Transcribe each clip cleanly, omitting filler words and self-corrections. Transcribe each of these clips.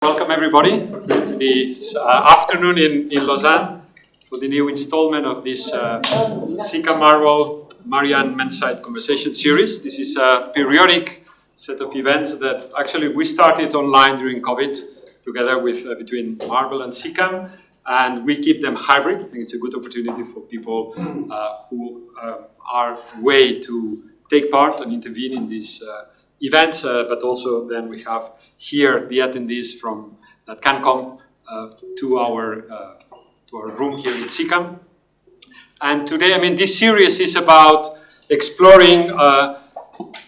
Welcome everybody this afternoon in Lausanne for the new installment of this Sika Marvel Marianne Menside Conversation Series. This is a periodic set of events that actually we started online during COVID together with between Marvel and Sika, and we keep them hybrid. I think it's a good opportunity for people who are way to take part and intervene in these events, but also then we have here the attendees from that can come to our room here in Sika. And today, this series is about exploring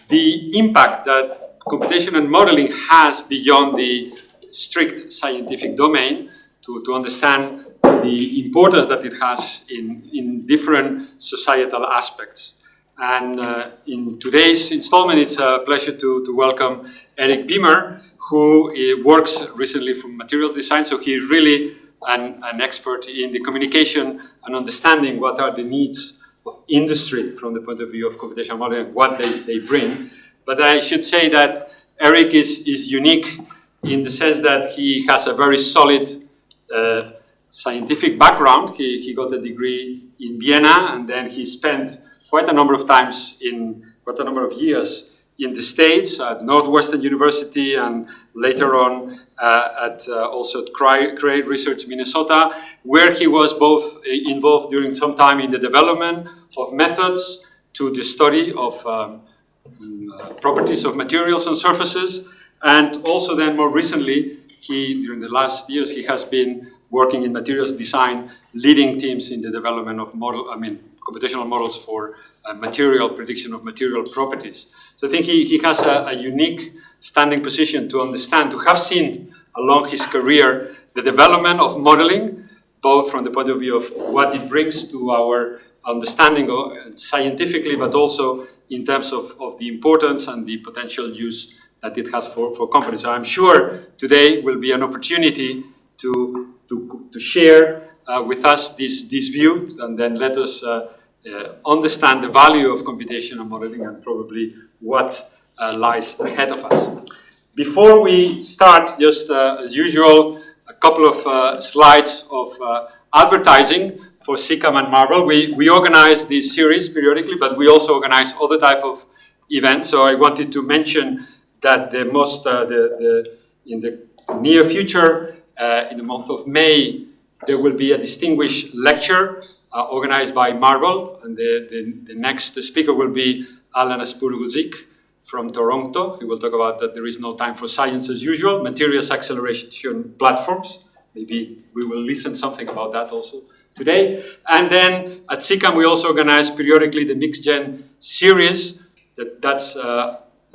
the impact that computation and modeling has beyond the strict scientific domain to understand the importance that it has in different societal aspects. And in today's installment, it's a pleasure to welcome Eric Beamer, who works recently from materials design. So he's really an expert in the communication and understanding what are the needs of industry from the point of view of computational modeling, what they bring. But I should say that Eric is unique in the sense that he has a very solid scientific background. He got a degree in Vienna, and then he spent quite a number of years in the States at Northwestern University, and later on also at Cray Research, Minnesota, where he was both involved during some time in the development of methods to the study of properties of materials and surfaces, and also then more recently, during the last years, he has been working in materials design, leading teams in the development of computational models for material prediction of material properties. So I think he has a unique standing position to understand, to have seen along his career the development of modeling, both from the point of view of what it brings to our understanding scientifically, but also in terms of the importance and the potential use that it has for companies. So I'm sure today will be an opportunity to share with us this view, and then let us understand the value of computation and modeling and probably what lies ahead of us. Before we start, just as usual, a couple of slides of advertising for Sika and Marvel. We organize this series periodically, but we also organize other type of events. So I wanted to mention that in the near future, in the month of May, there will be a distinguished lecture organized by Marvel, and the next speaker will be Alan Aspuruguzik from Toronto. He will talk about that there is no time for science as usual, materials acceleration platforms. Maybe we will listen something about that also today. And then at SICAM we also organize periodically the Mixed Gen series that's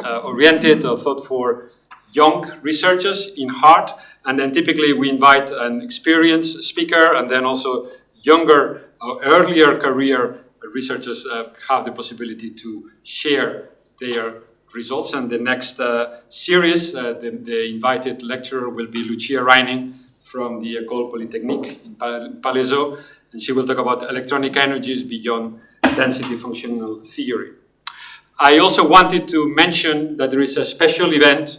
oriented or thought for young researchers in heart. And then typically we invite an experienced speaker, and then also younger or earlier career researchers have the possibility to share their results. And the next series, the invited lecturer will be Lucia Reining from the École Polytechnique in Palaiseau, and she will talk about electronic energies beyond density functional theory. I also wanted to mention that there is a special event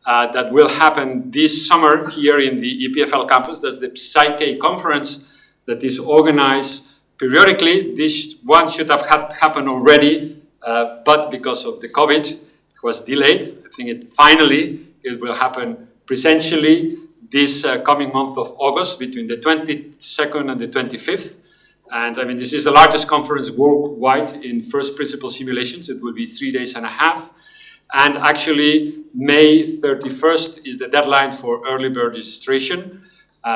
that will happen this summer here in the EPFL campus. That's the Psyche conference that is organized periodically. This one should have happened already, but because of the COVID, it was delayed. I think it will happen presentially this coming month of August, between the 22nd and the 25th. And this is the largest conference worldwide in first principle simulations. It will be 3 days and a half. And actually, May 31st is the deadline for early bird registration.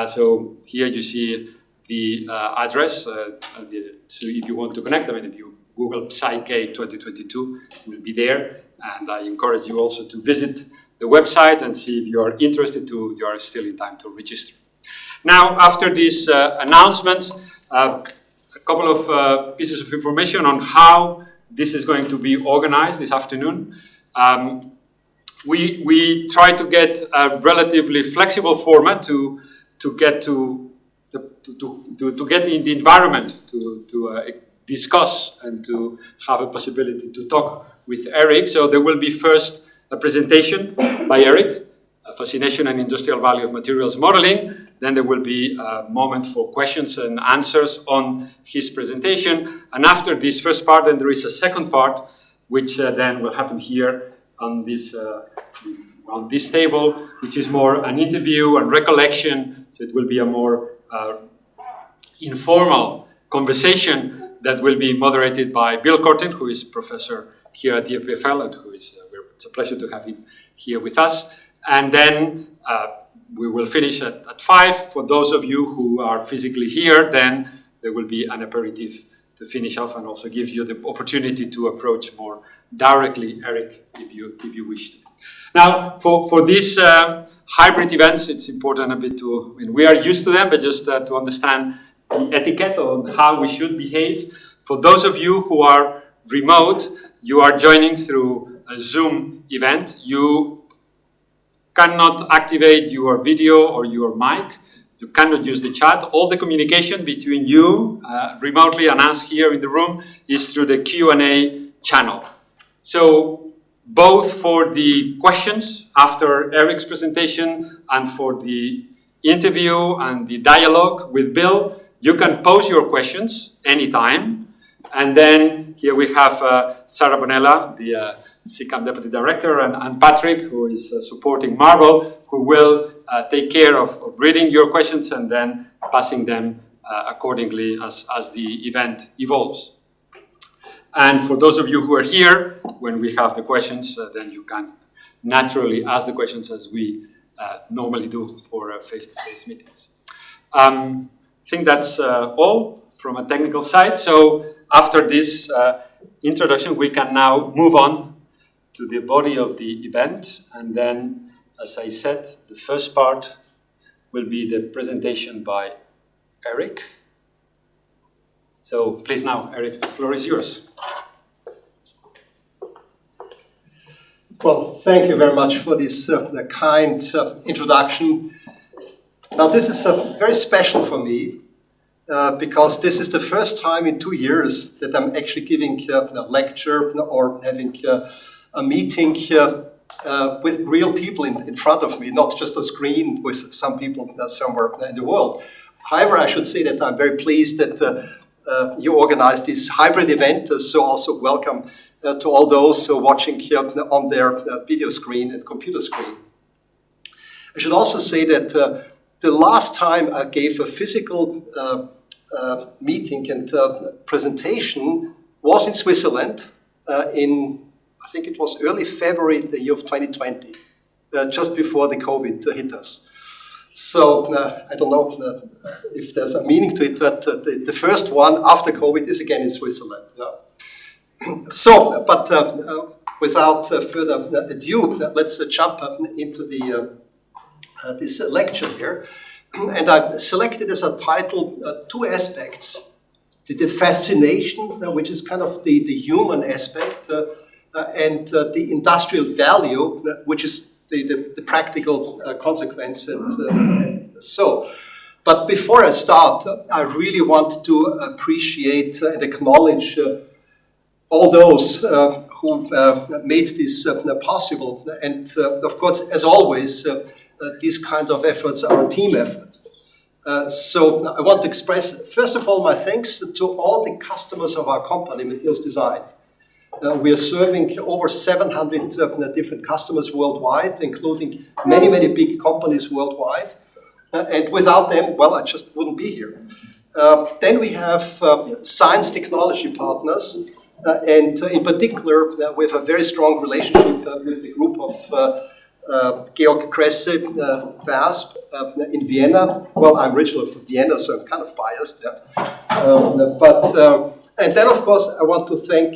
So here you see the address. So if you want to connect, if you Google Psyche 2022, it will be there. And I encourage you also to visit the website and see if you are interested you are still in time to register. Now, after these announcements, a couple of pieces of information on how this is going to be organized this afternoon. We try to get a relatively flexible format to get in the environment to discuss and to have a possibility to talk with Eric. So there will be first a presentation by Eric, Fascination and Industrial Value of Materials Modeling. Then there will be a moment for questions and answers on his presentation. And after this first part, then there is a second part, which then will happen here on this table, which is more an interview and recollection. So it will be a more informal conversation that will be moderated by Bill Corton, who is professor here at the EPFL, and who is, it's a pleasure to have him here with us. And then we will finish at 5. For those of you who are physically here, then there will be an aperitif to finish off and also give you the opportunity to approach more directly Eric if you wish to. Now, for these hybrid events, it's important a bit to, I mean, we are used to them, but just to understand the etiquette on how we should behave. For those of you who are remote, you are joining through a Zoom event. You cannot activate your video or your mic. You cannot use the chat. All the communication between you remotely and us here in the room is through the Q&A channel. So both for the questions after Eric's presentation and for the interview and the dialogue with Bill, you can pose your questions anytime. And then here we have Sarah Bonella, the SICAM Deputy Director, and Patrick, who is supporting Marble, who will take care of reading your questions and then passing them accordingly as the event evolves. And for those of you who are here, when we have the questions, then you can naturally ask the questions as we normally do for face-to-face meetings. I think that's all from a technical side. So after this introduction, we can now move on to the body of the event. And then, as I said, the first part will be the presentation by Eric. So please now, Eric, the floor is yours. Well, thank you very much for this kind introduction. Now, this is very special for me because this is the first time in 2 years that I'm actually giving a lecture or having a meeting with real people in front of me, not just a screen with some people somewhere in the world. However, I should say that I'm very pleased that you organized this hybrid event, so also welcome to all those who are watching here on their video screen and computer screen. I should also say that the last time I gave a physical meeting and presentation was in Switzerland I think it was early February, the year of 2020, just before the COVID hit us. So I don't know if there's a meaning to it, but the first one after COVID is again in Switzerland. Yeah. So, but without further ado, let's jump into this lecture here. And I've selected as a title 2 aspects. The fascination, which is kind of the human aspect, and the industrial value, which is the practical consequence. And so, but before I start, I really want to appreciate and acknowledge all those who made this possible. And of course, as always, these kinds of efforts are a team effort. So I want to express, first of all, my thanks to all the customers of our company, Materials Design. We are serving over 700 different customers worldwide, including many, many big companies worldwide. And without them, well, I just wouldn't be here. Then we have science technology partners. And in particular, we have a very strong relationship with the group of Georg Kresse, VASP, in Vienna. Well, I'm originally from Vienna, so I'm kind of biased. Yeah. And then, of course, I want to thank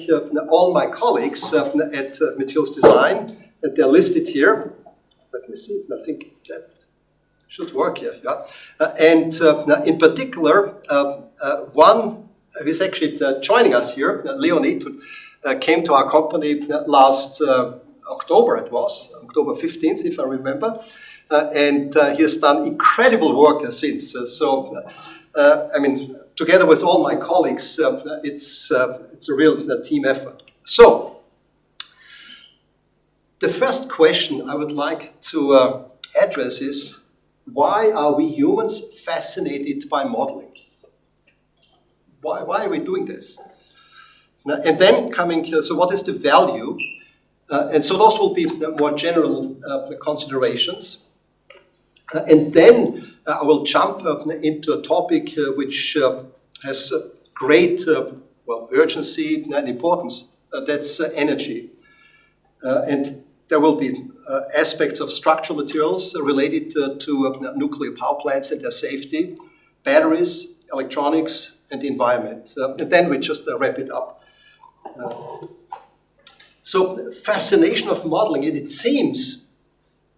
all my colleagues at Materials Design. They're listed here. Let me see. I think that should work here. Yeah. And in particular, one who is actually joining us here, Leonid, came to our company last October, it was, October 15th, if I remember. And he has done incredible work since. I mean, together with all my colleagues, it's a real team effort. So, the first question I would like to address is, why are we humans fascinated by modeling? Why are we doing this? And then so what is the value? And so those will be more general considerations. And then I will jump into a topic which has great urgency and importance. That's energy. And there will be aspects of structural materials related to nuclear power plants and their safety, batteries, electronics, and the environment. And then we just wrap it up. So fascination of modeling, it seems,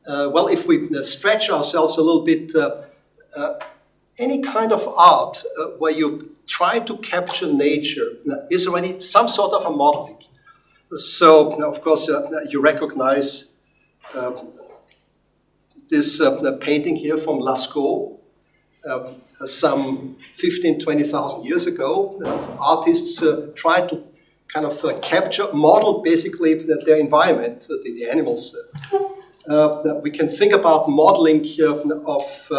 if we stretch ourselves a little bit, any kind of art where you try to capture nature is already some sort of a modeling. So, of course, you recognize this painting here from Lascaux, some 15, 20,000 years ago. Artists tried to kind of model basically their environment, the animals. We can think about modeling of,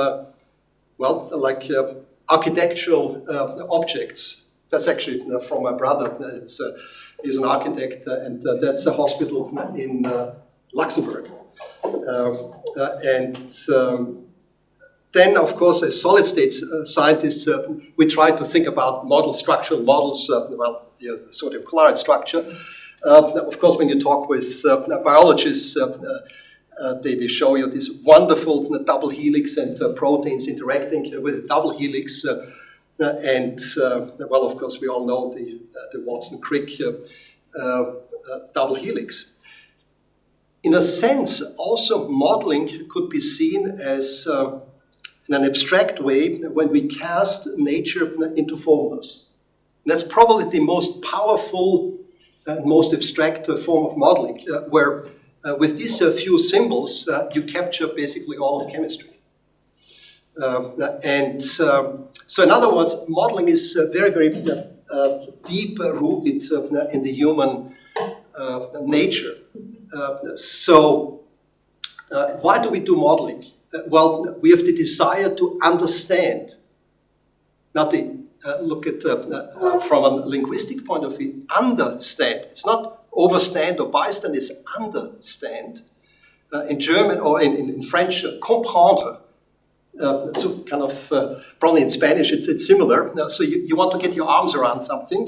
architectural objects. That's actually from my brother. He's an architect, and that's a hospital in Luxembourg. Then, of course, as solid-state scientists, we try to think about structural models, sodium chloride structure. Of course, when you talk with biologists, they show you this wonderful double helix and proteins interacting with a double helix. Of course, we all know the Watson-Crick double helix. In a sense, also modeling could be seen as, in an abstract way, when we cast nature into formulas. And that's probably the most powerful and most abstract form of modeling, where with these few symbols, you capture basically all of chemistry. So in other words, modeling is very, very deep rooted in the human nature. Why do we do modeling? We have the desire to understand. Now, look at from a linguistic point of view, understand. It's not overstand or bystand, it's understand. In German or in French, comprendre. So kind of, probably in Spanish it's similar. So you want to get your arms around something.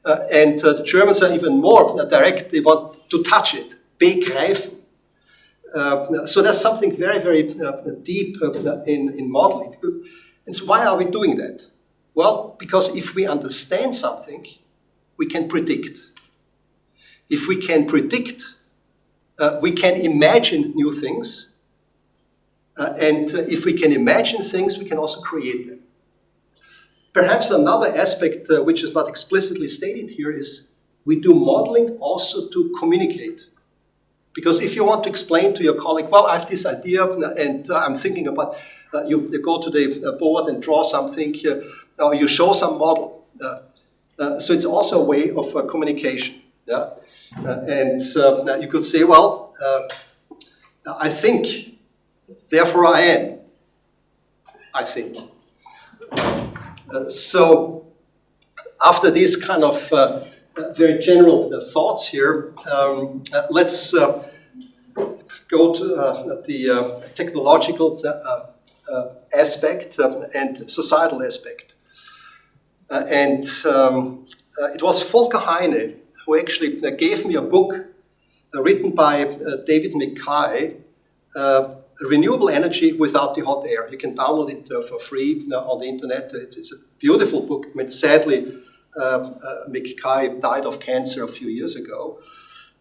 And the Germans are even more direct. They want to touch it. Begreifen. So that's something very, very deep in modeling. And so why are we doing that? Well, because if we understand something, we can predict. If we can predict, we can imagine new things. And if we can imagine things, we can also create them. Perhaps another aspect which is not explicitly stated here is we do modeling also to communicate. Because if you want to explain to your colleague, well, I have this idea and I'm thinking about, you go to the board and draw something, or you show some model. So it's also a way of communication. Yeah? You could say, well, I think, therefore I am, I think. So after these kind of very general thoughts here, let's go to the technological aspect and societal aspect. It was Volker Heine who actually gave me a book written by David McKay, Renewable Energy Without the Hot Air. You can download it for free on the internet. It's a beautiful book. I mean, sadly, McKay died of cancer a few years ago.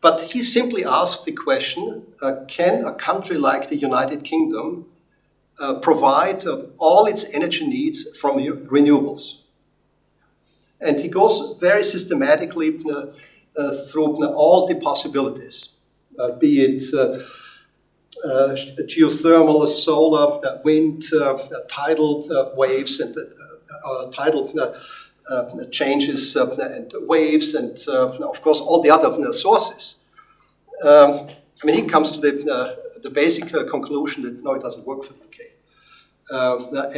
But he simply asked the question, can a country like the United Kingdom provide all its energy needs from renewables? And he goes very systematically through all the possibilities, be it geothermal, solar, wind, tidal waves, and tidal changes and waves, and of course all the other sources. He comes to the the basic conclusion that no, it doesn't work for the UK.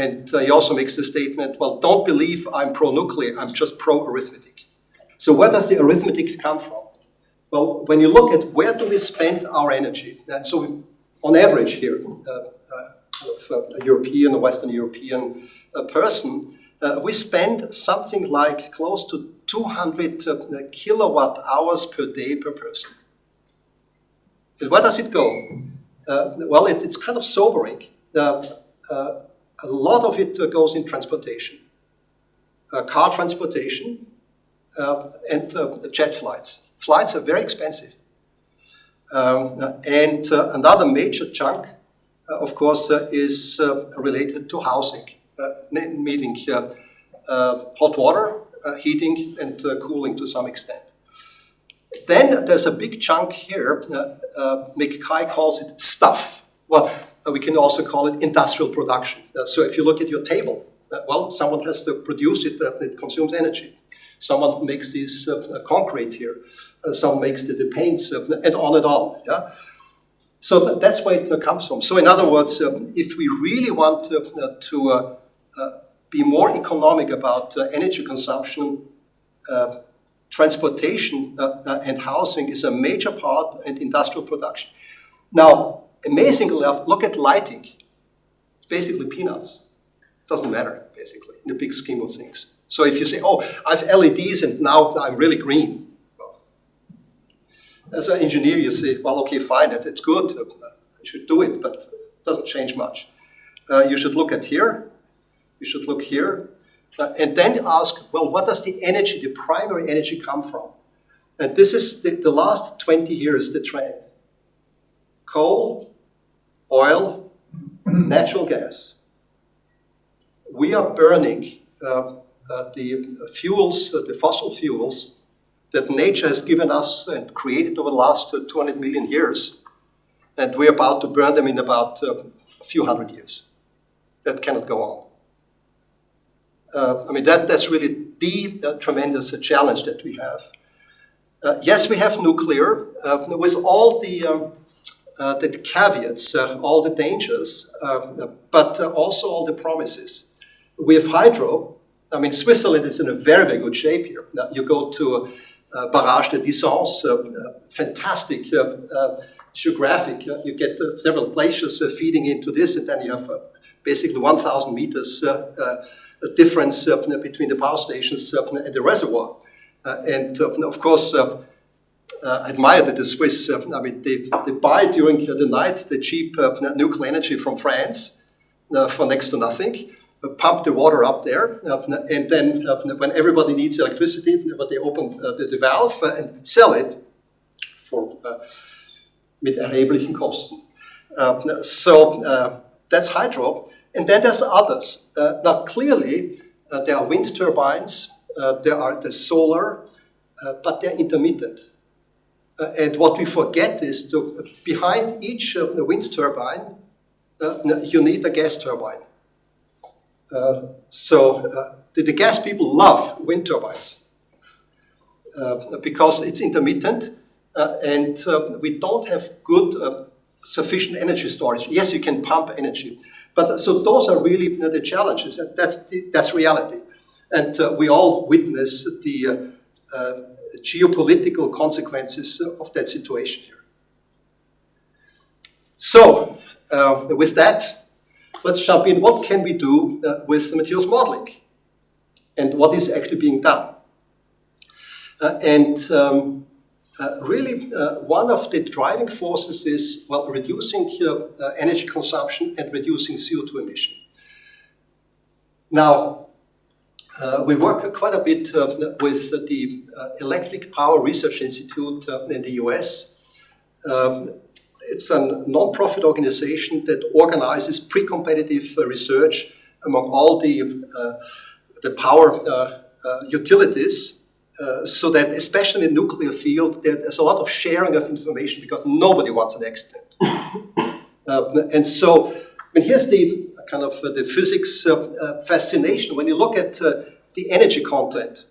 And he also makes the statement, well, don't believe I'm pro-nuclear, I'm just pro-arithmetic. So where does the arithmetic come from? Well, when you look at where do we spend our energy, and so we, on average here, a European, a Western European person, we spend something like close to 200 kilowatt hours per day per person. And where does it go? Well, it's kind of sobering. A lot of it goes in transportation, car transportation, and jet flights. Flights are very expensive. And another major chunk, of course, is related to housing, meaning hot water, heating, and cooling to some extent. Then there's a big chunk here, McKay calls it stuff. Well, we can also call it industrial production. So if you look at your table, well, someone has to produce it, it consumes energy. Someone makes this concrete here, someone makes the paints, and on, yeah? So that's where it comes from. So in other words, if we really want to be more economic about energy consumption, transportation and housing is a major part, and industrial production. Now, amazingly enough, look at lighting. It's basically peanuts. Doesn't matter, basically, in the big scheme of things. So if you say, oh, I have LEDs and now I'm really green. Well, as an engineer, you say, well, okay, fine, it's good. I should do it, but it doesn't change much. You should look at here. You should look here. And then ask, well, what does the energy, the primary energy, come from? And this is the last 20 years, the trend. Coal, oil, natural gas. We are burning the fuels, the fossil fuels that nature has given us and created over the last 200 million years. And we're about to burn them in about a few hundred years. That cannot go on. I mean, that's really the tremendous challenge that we have. Yes, we have nuclear with all the caveats, all the dangers, but also all the promises. We have hydro. I mean, Switzerland is in a very, very good shape here. Now, you go to Barrage de Dissens, fantastic geographic. You get several glaciers feeding into this, and then you have basically 1,000 meters a difference between the power stations and the reservoir. And of course, I admire that the Swiss, I mean, they buy during the night the cheap nuclear energy from France for next to nothing, pump the water up there, and then when everybody needs electricity, they open the valve and sell it for mit erheblichen Kosten. So that's hydro. And then there's others. Now, clearly, there are wind turbines, there are the solar, but they're intermittent. And what we forget is behind each wind turbine, you need a gas turbine. So the gas people love wind turbines because it's intermittent and we don't have good, sufficient energy storage. Yes, you can pump energy. But so those are really the challenges, and that's reality. And we all witness the geopolitical consequences of that situation here. So, with that, let's jump in. What can we do with materials modeling? And what is actually being done? Really, one of the driving forces is, well, reducing energy consumption and reducing CO2 emission. Now, we work quite a bit with the Electric Power Research Institute in the US. It's a non-profit organization that organizes pre-competitive research among all the power utilities. So that, especially in the nuclear field, there's a lot of sharing of information because nobody wants an accident. And so, I mean, here's the kind of the physics fascination. When you look at the energy content,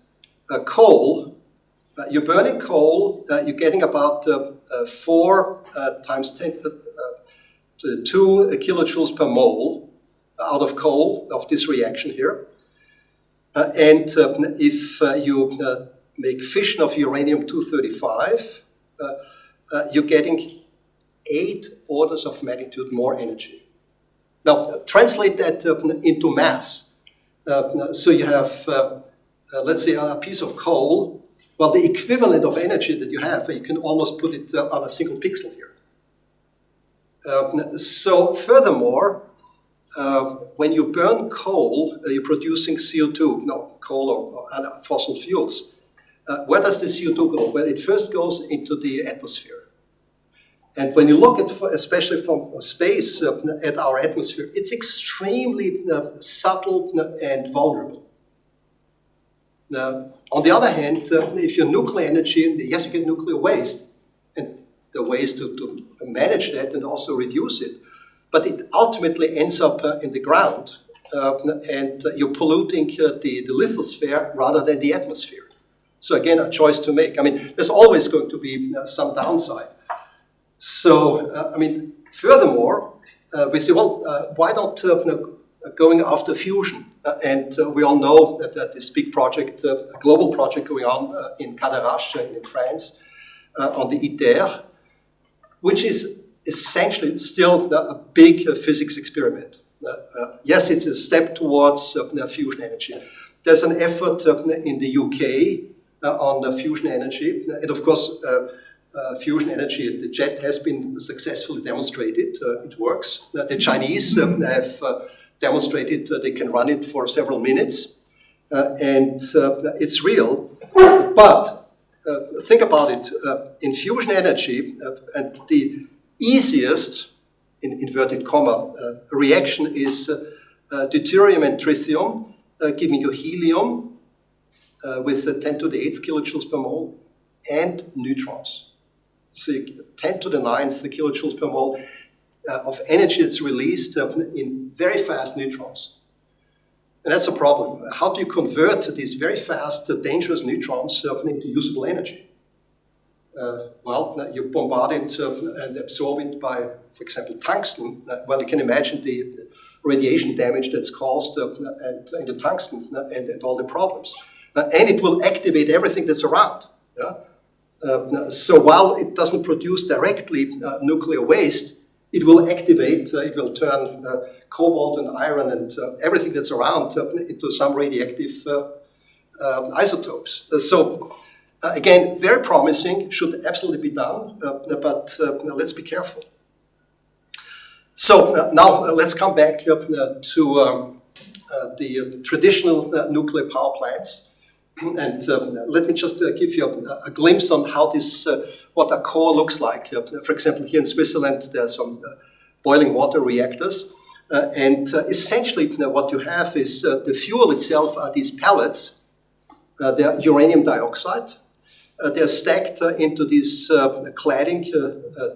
coal, you're burning coal, you're getting about 4 times 10 to 2 kilojoules per mole out of coal of this reaction here. And if you make fission of uranium-235, you're getting 8 orders of magnitude more energy. Now, translate that into mass. So you have, let's say, a piece of coal. Well, the equivalent of energy that you have, you can almost put it on a single pixel here. So furthermore, when you burn coal, you're producing CO2, coal or other fossil fuels. Where does the CO2 go? Well, it first goes into the atmosphere. And when you look at, especially from space, at our atmosphere, it's extremely subtle and vulnerable. Now, on the other hand, if your nuclear energy, yes, you get nuclear waste, and there are ways to manage that and also reduce it, but it ultimately ends up in the ground, and you're polluting the lithosphere rather than the atmosphere. So again, a choice to make. I mean, there's always going to be some downside. So, furthermore, we say, well, why not going after fusion? And we all know that this big project, a global project going on in Cadarache in France, on the ITER, which is essentially still a big physics experiment. Yes, it's a step towards fusion energy. There's an effort in the UK on fusion energy, and of course, fusion energy, the jet has been successfully demonstrated. It works. The Chinese have demonstrated they can run it for several minutes, and it's real. But think about it. In fusion energy, and the easiest, in inverted comma, reaction is deuterium and tritium, giving you helium with 10 to the 8th kilojoules per mole, and neutrons. So 10 to the 9th kilojoules per mole of energy that's released in very fast neutrons. And that's a problem. How do you convert these very fast, dangerous neutrons into usable energy? Well, you bombard it and absorb it by, for example, tungsten. Well, you can imagine the radiation damage that's caused in the tungsten and all the problems. And it will activate everything that's around. Yeah? So while it doesn't produce directly nuclear waste, it will activate, it will turn cobalt and iron and everything that's around into some radioactive isotopes. So again, very promising, should absolutely be done, but let's be careful. So now let's come back to the traditional nuclear power plants. And let me just give you a glimpse on how this, what a core looks like. For example, here in Switzerland, there are some boiling water reactors. And essentially, what you have is the fuel itself are these pellets. They're uranium dioxide. They're stacked into these cladding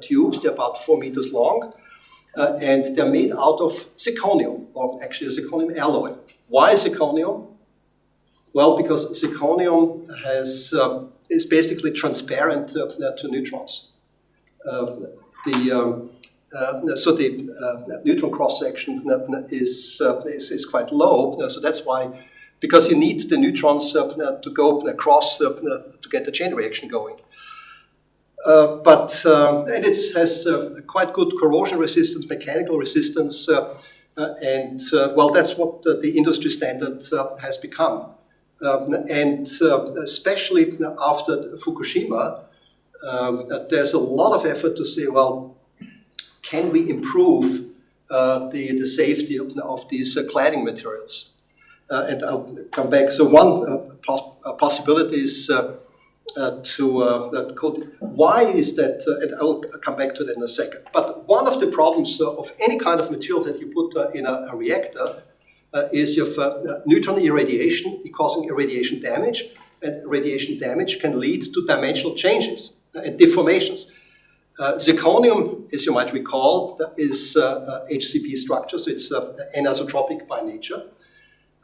tubes. They're about 4 meters long. And they're made out of zirconium, or actually a zirconium alloy. Why zirconium? Well, because zirconium is basically transparent to neutrons. So the neutron cross-section is quite low. So that's why, because you need the neutrons to go across to get the chain reaction going. And it has quite good corrosion resistance, mechanical resistance, and well, that's what the industry standard has become. And especially after Fukushima, there's a lot of effort to say, well, can we improve the safety of these cladding materials? And I'll come back. So one possibility is why is that, and I'll come back to that in a second. But one of the problems of any kind of material that you put in a reactor is you have neutron irradiation causing irradiation damage, and radiation damage can lead to dimensional changes and deformations. Zirconium, as you might recall, is HCP structure, so it's anisotropic by nature.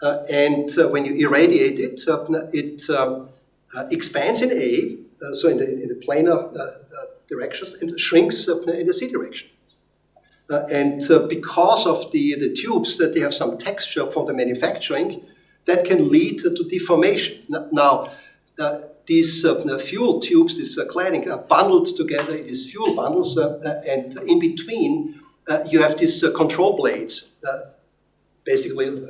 And when you irradiate it, it expands in A, so in the planar directions, and shrinks in the Z direction. Because of the tubes, that they have some texture from the manufacturing, that can lead to deformation. Now, these fuel tubes, this cladding, are bundled together in these fuel bundles, and in between you have these control blades, basically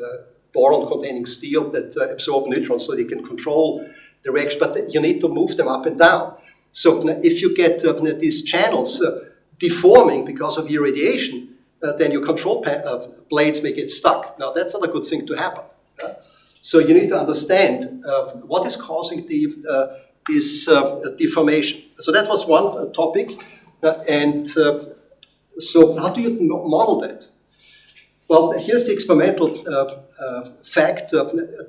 boron-containing steel that absorb neutrons so they can control the reaction, but you need to move them up and down. So if you get these channels deforming because of irradiation, then your control blades may get stuck. Now, that's not a good thing to happen. So you need to understand what is causing this deformation. So that was one topic. So how do you model that? Well, here's the experimental fact.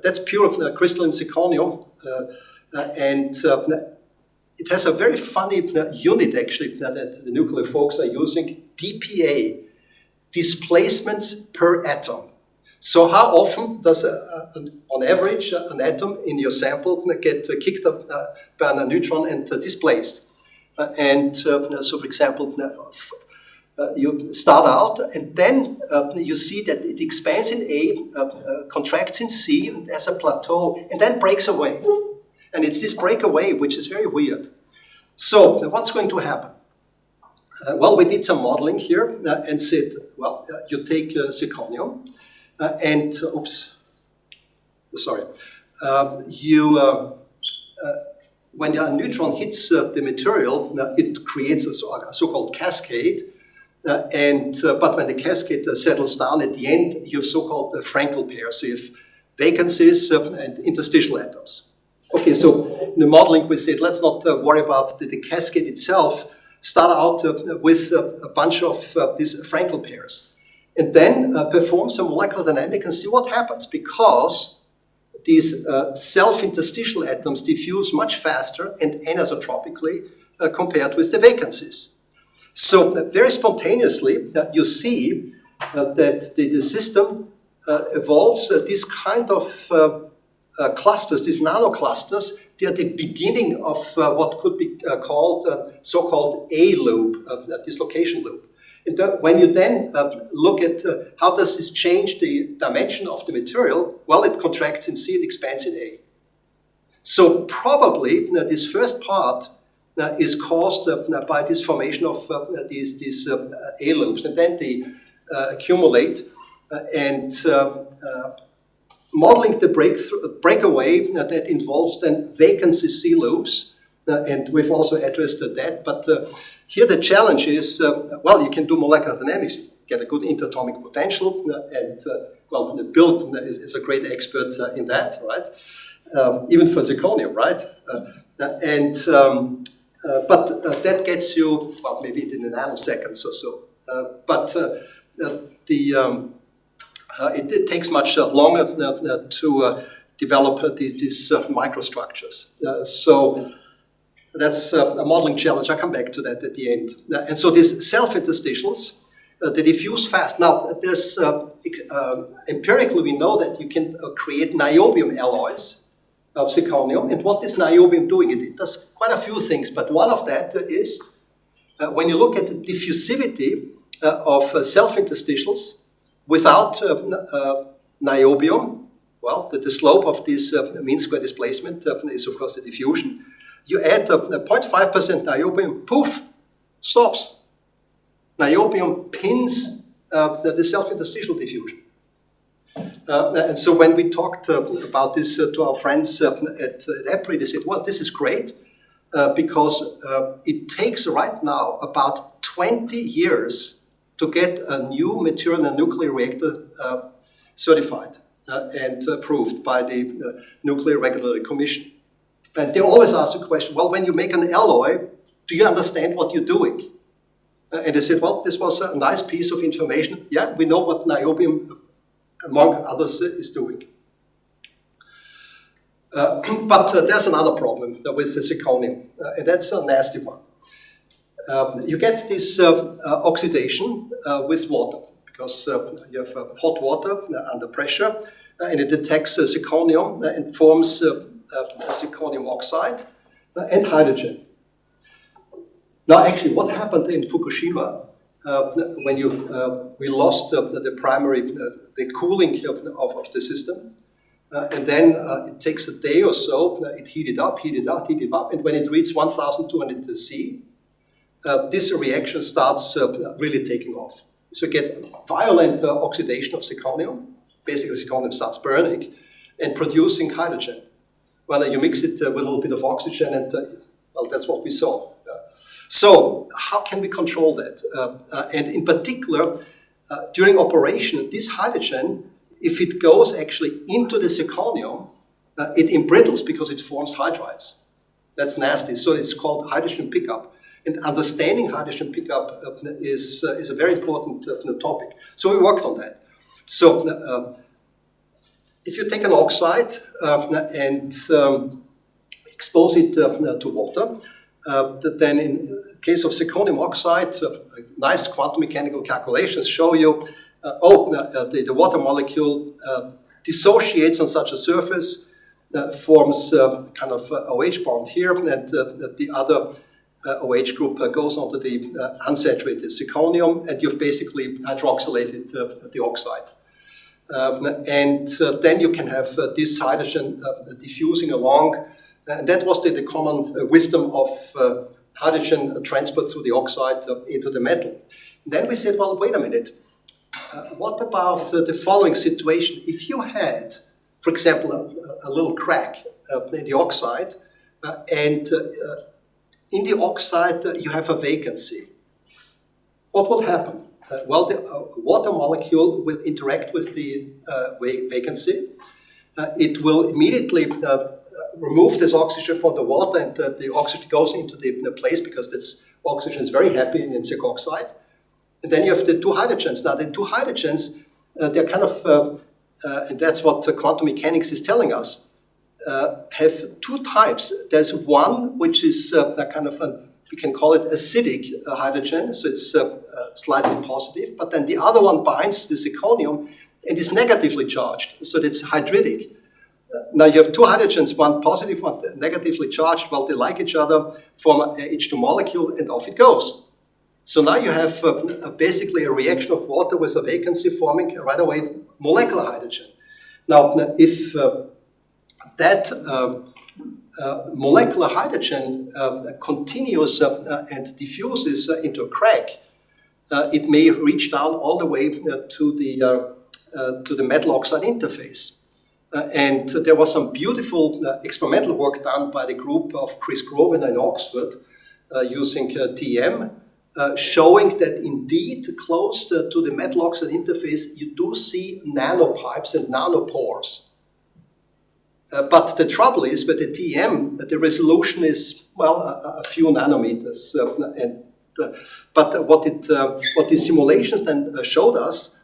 That's pure crystalline zirconium. It has a very funny unit, actually, that the nuclear folks are using, dPa, displacements per atom. So how often does, on average, an atom in your sample get kicked up by a neutron and displaced? So, for example, you start out, and then you see that it expands in A, contracts in C, and there's a plateau, and then breaks away. And it's this breakaway which is very weird. So what's going to happen? Well, we did some modeling here and said, well, you take zirconium and, when a neutron hits the material, it creates a so-called cascade. But when the cascade settles down at the end, you have so-called Frankel pairs. So you have vacancies and interstitial atoms. Okay, so in the modeling we said, let's not worry about the cascade itself. Start out with a bunch of these Frankel pairs. And then perform some molecular dynamics and see what happens, because these self-interstitial atoms diffuse much faster and anisotropically compared with the vacancies. So very spontaneously, you see that the system evolves this kind of clusters, these nanoclusters. They are the beginning of what could be called so-called A loop, dislocation loop. And when you then look at how does this change the dimension of the material, well, it contracts in C and expands in A. So probably this first part is caused by this formation of these A loops, and then they accumulate and modeling the breakaway that involves then vacancy C loops, and we've also addressed that. But here the challenge is, well, you can do molecular dynamics, you get a good interatomic potential, and well, Bill is a great expert in that, right? Even for zirconium, right? But that gets you, well, maybe in the nanoseconds or so. It takes much longer to develop these microstructures. So that's a modeling challenge. I'll come back to that at the end. And so these self-interstitials, they diffuse fast. Now, there's empirically we know that you can create niobium alloys of zirconium. And what is niobium doing? It does quite a few things, but one of that is when you look at the diffusivity of self-interstitials without niobium, well, the slope of this mean square displacement is, of course, the diffusion. You add 0.5% niobium, poof, stops. Niobium pins the self-interstitial diffusion. And so when we talked about this to our friends at EPRI, they said, well, this is great because it takes right now about 20 years to get a new material in a nuclear reactor certified and approved by the Nuclear Regulatory Commission. And they always ask the question, well, when you make an alloy, do you understand what you're doing? And they said, well, this was a nice piece of information. Yeah, we know what niobium, among others, is doing. But there's another problem with the zirconium, and that's a nasty one. You get this oxidation with water, because you have hot water under pressure, and it detects zirconium and forms zirconium oxide and hydrogen. Now, actually, what happened in Fukushima when we lost the primary, the cooling of the system. And then it takes a day or so, it heated up, and when it reaches 1200 C, this reaction starts really taking off. So you get violent oxidation of zirconium. Basically, zirconium starts burning and producing hydrogen. Well, you mix it with a little bit of oxygen, and well, that's what we saw. So how can we control that? And in particular, during operation, this hydrogen, if it goes actually into the zirconium, it embrittles because it forms hydrides. That's nasty. So it's called hydrogen pickup. And understanding hydrogen pickup is a very important topic. So we worked on that. So if you take an oxide and expose it to water, then in case of zirconium oxide, nice quantum mechanical calculations show you the water molecule dissociates on such a surface, forms kind of OH bond here, and the other OH group goes onto the unsaturated zirconium, and you've basically hydroxylated the oxide. And then you can have this hydrogen diffusing along, and that was the common wisdom of hydrogen transport through the oxide into the metal. And then we said, well, wait a minute. What about the following situation? If you had, for example, a little crack in the oxide, and in the oxide you have a vacancy, what will happen? Well, the water molecule will interact with the vacancy. It will immediately remove this oxygen from the water, and the oxygen goes into the place because this oxygen is very happy in zinc oxide. And then you have the two hydrogens. Now, the two hydrogens, they're kind of, and that's what quantum mechanics is telling us, have two types. There's one which is kind of we can call it acidic hydrogen, so it's slightly positive, but then the other one binds to the zirconium and is negatively charged, so it's hydridic. Now you have two hydrogens, one positive, one negatively charged. Well, they like each other, form a H2 molecule, and off it goes. So now you have basically a reaction of water with a vacancy forming right away molecular hydrogen. Now, if that molecular hydrogen continues and diffuses into a crack, it may reach down all the way to the metal oxide interface. And there was some beautiful experimental work done by the group of Chris Grosvenor in Oxford using TEM, showing that indeed close to the metal oxide interface you do see nanopipes and nanopores. But the trouble is with the TEM, the resolution is, well, a few nanometers. But what the simulations then showed us,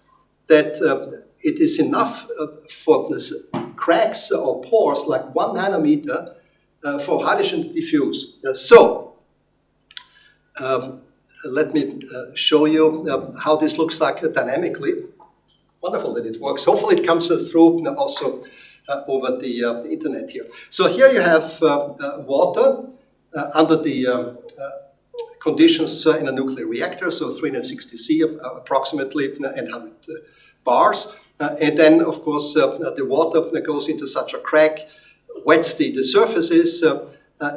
that it is enough for this cracks or pores like 1 nanometer for hydrogen to diffuse. Let me show you how this looks like dynamically. Wonderful that it works. Hopefully it comes through also over the internet here. So here you have water under the conditions in a nuclear reactor, so 360 C approximately and 100 bars. And then, of course, the water goes into such a crack, wets the surfaces,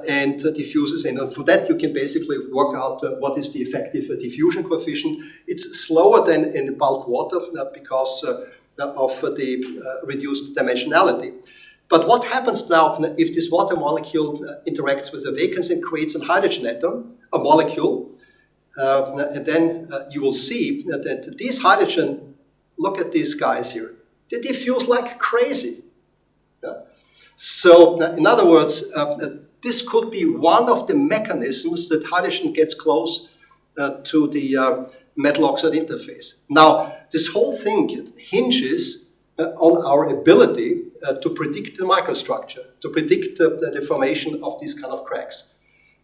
and diffuses in. And for that, you can basically work out what is the effective diffusion coefficient. It's slower than in bulk water because of the reduced dimensionality. But what happens now if this water molecule interacts with a vacancy and creates a hydrogen atom, a molecule, and then you will see that these hydrogen, look at these guys here, they diffuse like crazy. Yeah? So, in other words, this could be one of the mechanisms that hydrogen gets close to the metal oxide interface. Now, this whole thing hinges on our ability to predict the microstructure, to predict the formation of these kind of cracks.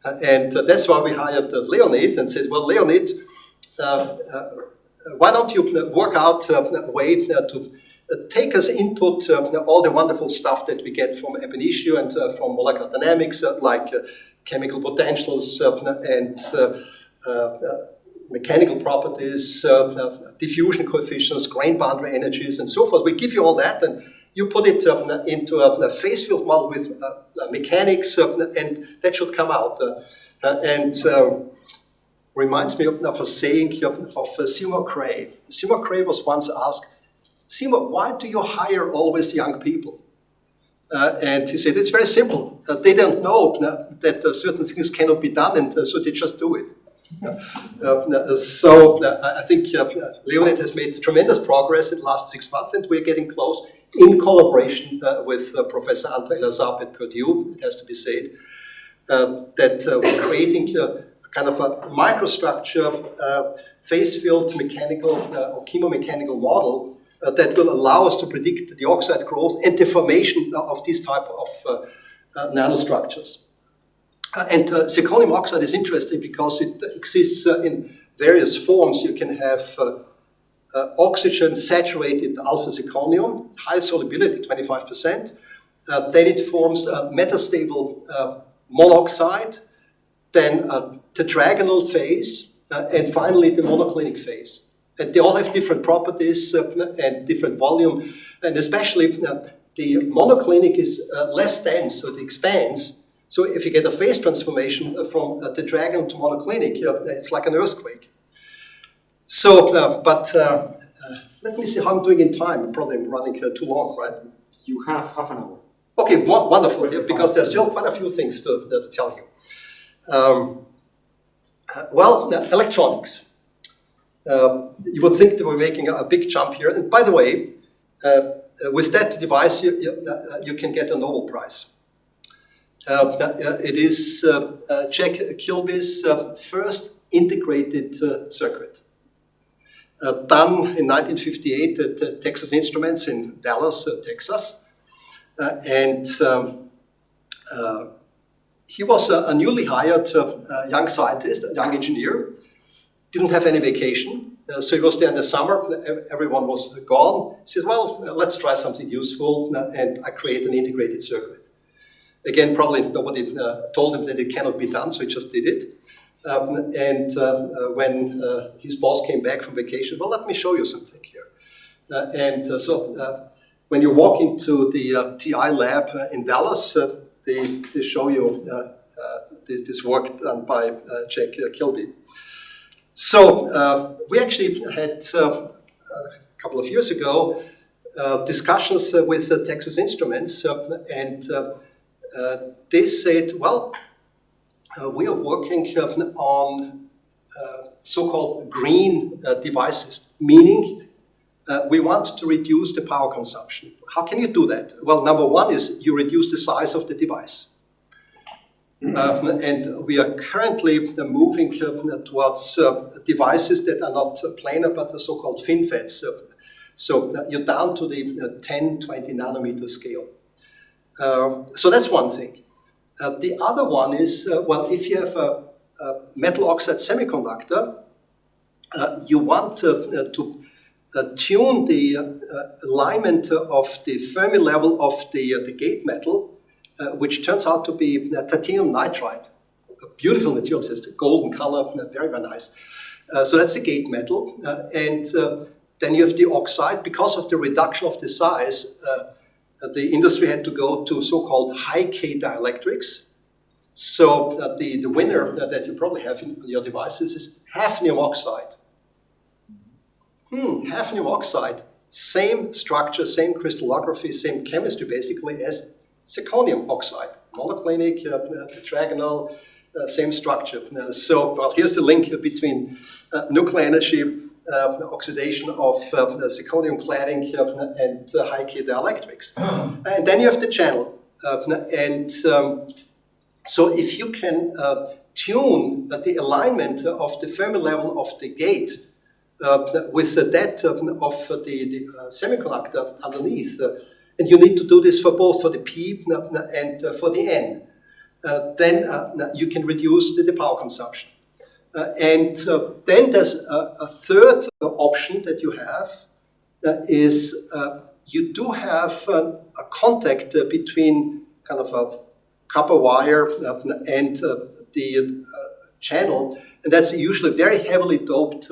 And that's why we hired Leonid and said, well, Leonid, why don't you work out a way to take as input all the wonderful stuff that we get from ab initio and from molecular dynamics, like chemical potentials and mechanical properties, diffusion coefficients, grain boundary energies, and so forth. We give you all that, and you put it into a phase field model with mechanics, and that should come out. Reminds me of a saying of Seymour Cray. Seymour Cray was once asked, Seymour, why do you hire always young people? And he said, it's very simple. They don't know that certain things cannot be done, and so they just do it. I think Leonid has made tremendous progress in the last 6 months, and we're getting close in collaboration with Professor Ante at Purdue, it has to be said, that we're creating a kind of a microstructure, phase field mechanical or chemomechanical model that will allow us to predict the oxide growth and the formation of these type of nanostructures. And zirconium oxide is interesting because it exists in various forms. You can have oxygen saturated alpha zirconium, high solubility, 25%. Then it forms a metastable monoxide, then a tetragonal phase, and finally the monoclinic phase. And they all have different properties and different volume, and especially the monoclinic is less dense, so it expands. So if you get a phase transformation from tetragonal to monoclinic, it's like an earthquake. So, let me see how I'm doing in time. Probably I'm running too long, right? You have half an hour. Okay, wonderful, because there's still quite a few things to tell you. Electronics. You would think that we're making a big jump here. And by the way, with that device, you can get a Nobel Prize. It is Jack Kilby's first integrated circuit. Done in 1958 at Texas Instruments in Dallas, Texas. He was a newly hired young scientist, a young engineer, didn't have any vacation. So he was there in the summer, everyone was gone. He said, well, let's try something useful, and I create an integrated circuit. Again, probably nobody told him that it cannot be done, so he just did it. When his boss came back from vacation, well, let me show you something here. When you walk into the TI lab in Dallas, they show you this work done by Jack Kilby. So we actually had a couple of years ago discussions with Texas Instruments, and they said, well, we are working on so-called green devices, meaning we want to reduce the power consumption. How can you do that? Well, number one is you reduce the size of the device. And we are currently moving towards devices that are not planar, but the so-called FinFETs. So you're down to the 10, 20 nanometer scale. So that's one thing. The other one is, if you have a metal oxide semiconductor, you want to tune the alignment of the Fermi level of the gate metal, which turns out to be titanium nitride, a beautiful material. It has a golden color, very, very nice. So that's the gate metal. And then you have the oxide. Because of the reduction of the size, the industry had to go to so-called high K dielectrics. So the winner that you probably have in your devices is hafnium oxide. Hafnium oxide, same structure, same crystallography, same chemistry basically as zirconium oxide, monoclinic, tetragonal, same structure. Here's the link between nuclear energy, oxidation of zirconium cladding, and high K dielectrics. And then you have the channel. So if you can tune the alignment of the Fermi level of the gate with that of the semiconductor underneath, and you need to do this for both for the P and for the N, then you can reduce the power consumption. And then there's a third option that you have, is you do have a contact between kind of a copper wire and the channel, and that's usually very heavily doped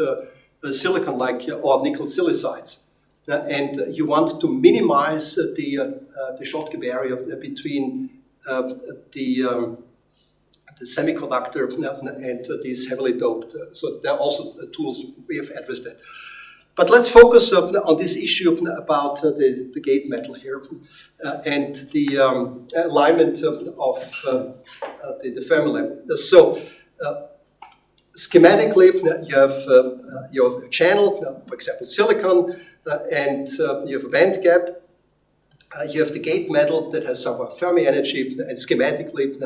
silicon like or nickel silicides. And you want to minimize the Schottky barrier between the semiconductor and these heavily doped. So there are also tools we have addressed that. But let's focus on this issue about the gate metal here and the alignment of the Fermi level. So schematically, you have a channel, for example, silicon, and you have a band gap. You have the gate metal that has some Fermi energy, and schematically,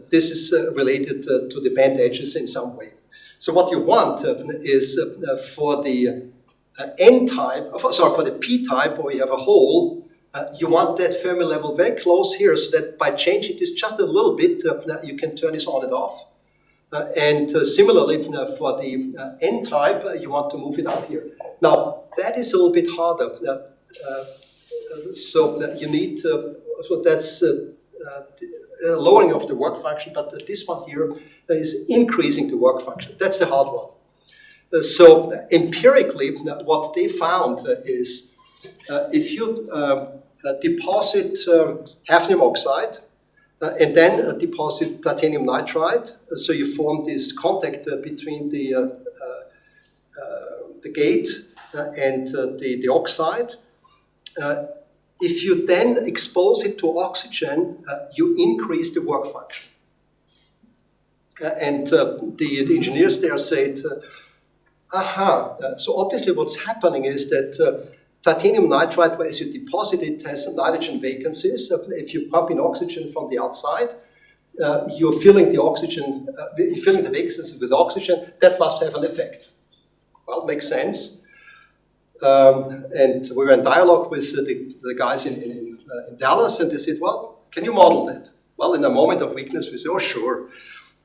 this is related to the band edges in some way. So what you want is for the N-type, for the P-type, where you have a hole, you want that Fermi level very close here, so that by changing this just a little bit, you can turn this on and off. And similarly, for the N-type, you want to move it up here. Now, that is a little bit harder. So you need, so that's lowering of the work function, but this one here is increasing the work function. That's the hard one. So empirically, what they found is if you deposit hafnium oxide and then deposit titanium nitride, so you form this contact between the gate and the oxide. If you then expose it to oxygen, you increase the work function. And the engineers there said, so obviously what's happening is that titanium nitride, as you deposit it, has nitrogen vacancies. If you pump in oxygen from the outside, you're filling the oxygen, you're filling the vacancies with oxygen. That must have an effect. Well, it makes sense. And we were in dialogue with the guys in Dallas, and they said, well, can you model that? Well, in a moment of weakness, we said, oh, sure.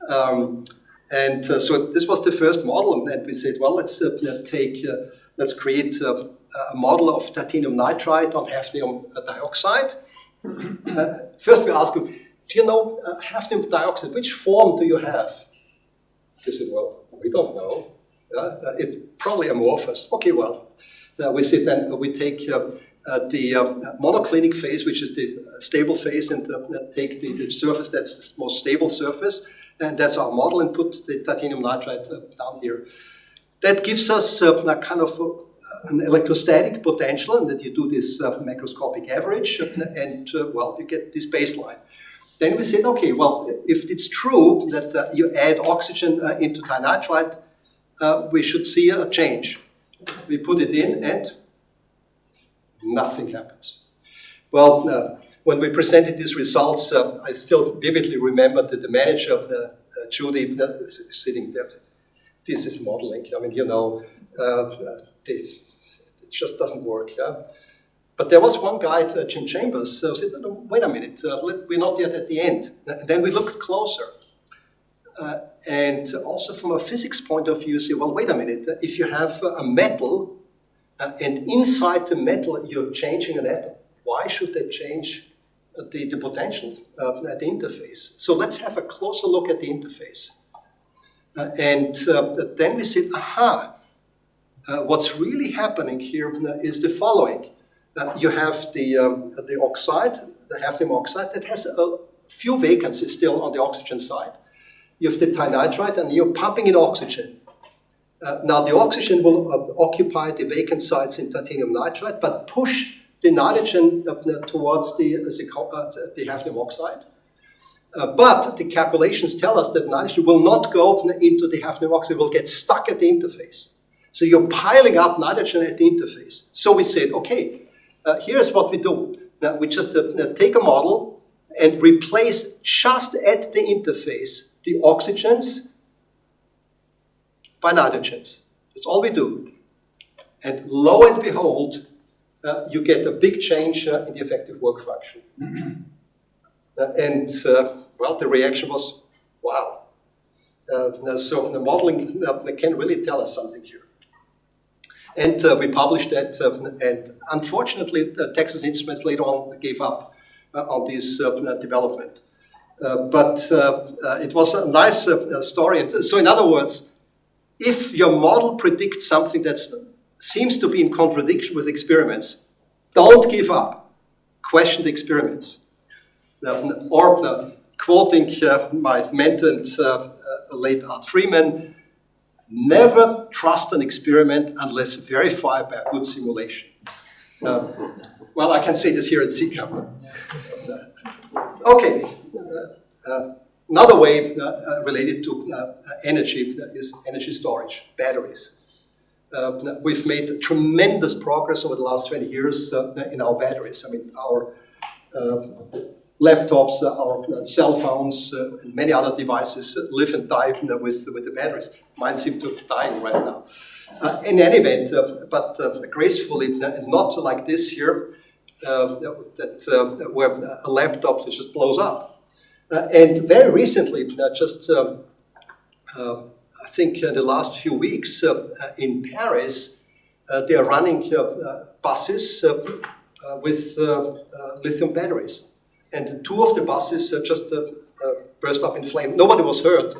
So this was the first model, and we said, well, let's create a model of titanium nitride on hafnium dioxide. First, we asked them, do you know hafnium dioxide? Which form do you have? They said, well, we don't know. It's probably amorphous. Okay, well, we said then we take the monoclinic phase, which is the stable phase, and take the surface that's the most stable surface. And that's our model, and put the titanium nitride down here. That gives us a kind of an electrostatic potential, and that you do this macroscopic average, and well, you get this baseline. Then we said, okay, well, if it's true that you add oxygen into tinitride, we should see a change. We put it in, and nothing happens. Well, when we presented these results, I still vividly remember that the manager, Judy, sitting there, said, this is modeling. I mean, you know, this it just doesn't work. Yeah? But there was one guy, Jim Chambers, who said, no, wait a minute, we're not yet at the end. And then we looked closer. And also from a physics point of view, you say, well, wait a minute, if you have a metal, and inside the metal you're changing an atom, why should that change the potential at the interface? So let's have a closer look at the interface. And then we said, what's really happening here is the following. You have the oxide, the hafnium oxide, that has a few vacancies still on the oxygen side. You have the tinitride, and you're pumping in oxygen. Now the oxygen will occupy the vacant sites in titanium nitride, but push the nitrogen towards the hafnium oxide. But the calculations tell us that nitrogen will not go into the hafnium oxide, it will get stuck at the interface. So you're piling up nitrogen at the interface. So we said, okay, here's what we do. We just take a model and replace just at the interface the oxygens by nitrogens. That's all we do. And lo and behold, you get a big change in the effective work function. Well, the reaction was, wow. So the modeling can really tell us something here. And we published that, and unfortunately, Texas Instruments later on gave up on this development. but it was a nice story. And so in other words, if your model predicts something that seems to be in contradiction with experiments, don't give up. Question the experiments. Or quoting my mentor and late Art Freeman, never trust an experiment unless verified by a good simulation. Well, I can say this here at CCAP. Okay. Another way related to energy is energy storage, batteries. We've made tremendous progress over the last 20 years in our batteries. I mean, our laptops, our cell phones, and many other devices live and die with the batteries. Mine seem to have died right now. In any event, but gracefully, not like this here, where a laptop that just blows up. And very recently, I think in the last few weeks in Paris, they are running buses with lithium batteries. And two of the buses just burst up in flame. Nobody was hurt,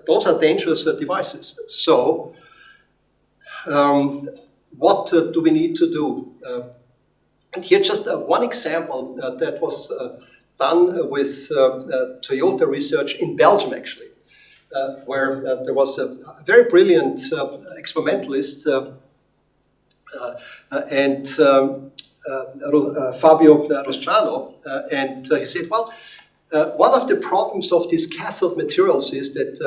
those are dangerous devices. So what do we need to do? And here just one example that was done with Toyota research in Belgium, actually, where there was a very brilliant experimentalist and Fabio Rosciano, and he said, well, one of the problems of these cathode materials is that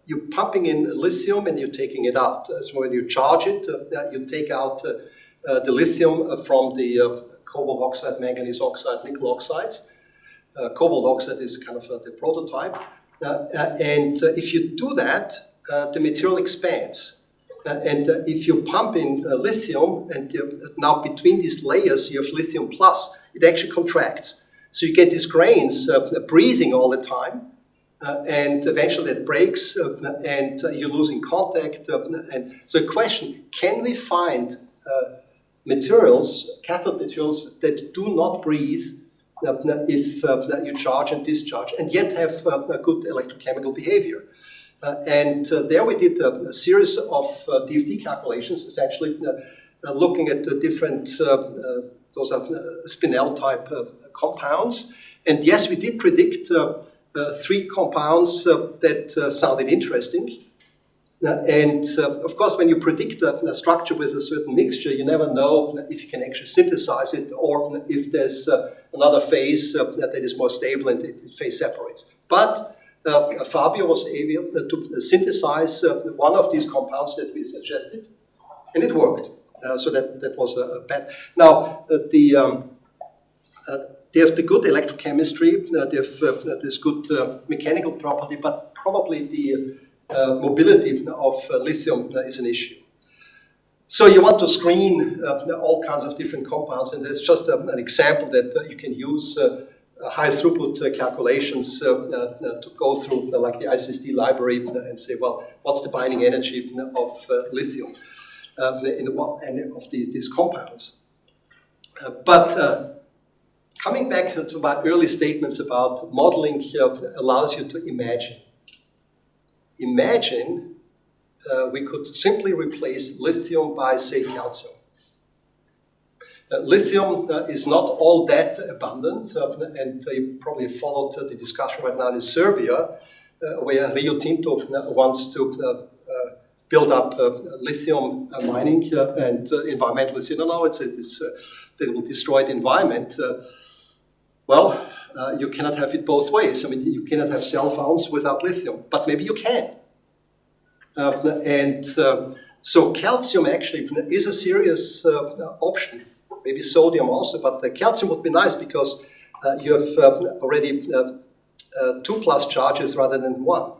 you're pumping in lithium and you're taking it out. So when you charge it, you take out the lithium from the cobalt oxide, manganese oxide, nickel oxides. Cobalt oxide is kind of the prototype. And if you do that, the material expands. And if you pump in lithium, and now between these layers you have lithium plus, it actually contracts. So you get these grains breathing all the time, and eventually it breaks, and you're losing contact. And so the question, can we find materials, cathode materials, that do not breathe if you charge and discharge, and yet have a good electrochemical behavior? And there we did a series of DFT calculations, essentially looking at the different, those are spinel type compounds. And yes, we did predict 3 compounds that sounded interesting. And of course, when you predict a structure with a certain mixture, you never know if you can actually synthesize it, or if there's another phase that is more stable and the phase separates. But Fabio was able to synthesize one of these compounds that we suggested, and it worked. So that was a bet. Now, they have the good electrochemistry, they have this good mechanical property, but probably the mobility of lithium is an issue. So you want to screen all kinds of different compounds, and that's just an example that you can use high throughput calculations to go through like the ICSD library and say, well, what's the binding energy of lithium and of these compounds? But coming back to my early statements about modeling allows you to imagine. Imagine we could simply replace lithium by, say, calcium. Lithium is not all that abundant, and you probably followed the discussion right now in Serbia, where Rio Tinto wants to build up lithium mining, and environmentalists say, no, they will destroy the environment. Well, you cannot have it both ways. I mean, you cannot have cell phones without lithium, but maybe you can. So calcium actually is a serious option. Maybe sodium also, but the calcium would be nice because you have already 2 plus charges rather than 1.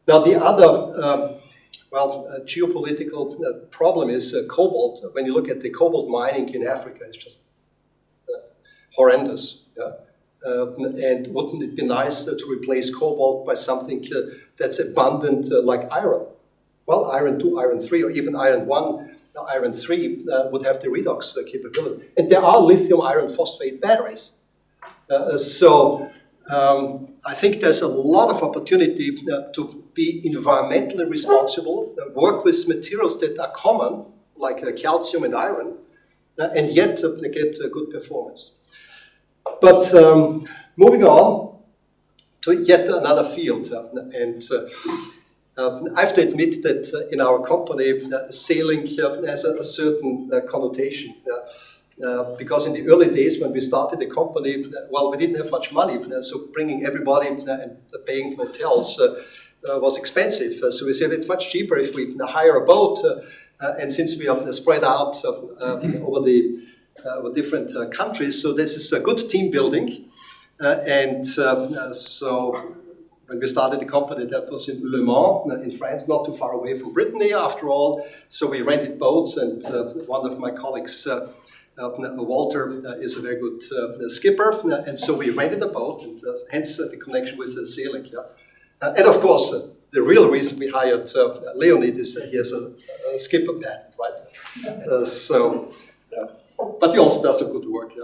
Now the other, geopolitical problem is cobalt. When you look at the cobalt mining in Africa, it's just horrendous. Yeah? And wouldn't it be nice to replace cobalt by something that's abundant like iron? Well, iron 2, iron 3, or even iron 1 iron 3 would have the redox capability. And there are lithium iron phosphate batteries. I think there's a lot of opportunity to be environmentally responsible, work with materials that are common, like calcium and iron, and yet get good performance. But moving on to yet another field, I have to admit that in our company, sailing has a certain connotation. Because in the early days when we started the company, well, we didn't have much money, so bringing everybody and paying for hotels was expensive. So we said it's much cheaper if we hire a boat, and since we are spread out over the different countries, so this is a good team building. So when we started the company, that was in Le Mans, in France, not too far away from Brittany, after all. So we rented boats, and one of my colleagues, Walter, is a very good skipper, and so we rented a boat, and hence the connection with sailing. And of course, the real reason we hired Leonid is that he has a skipper patent, right? But he also does some good work.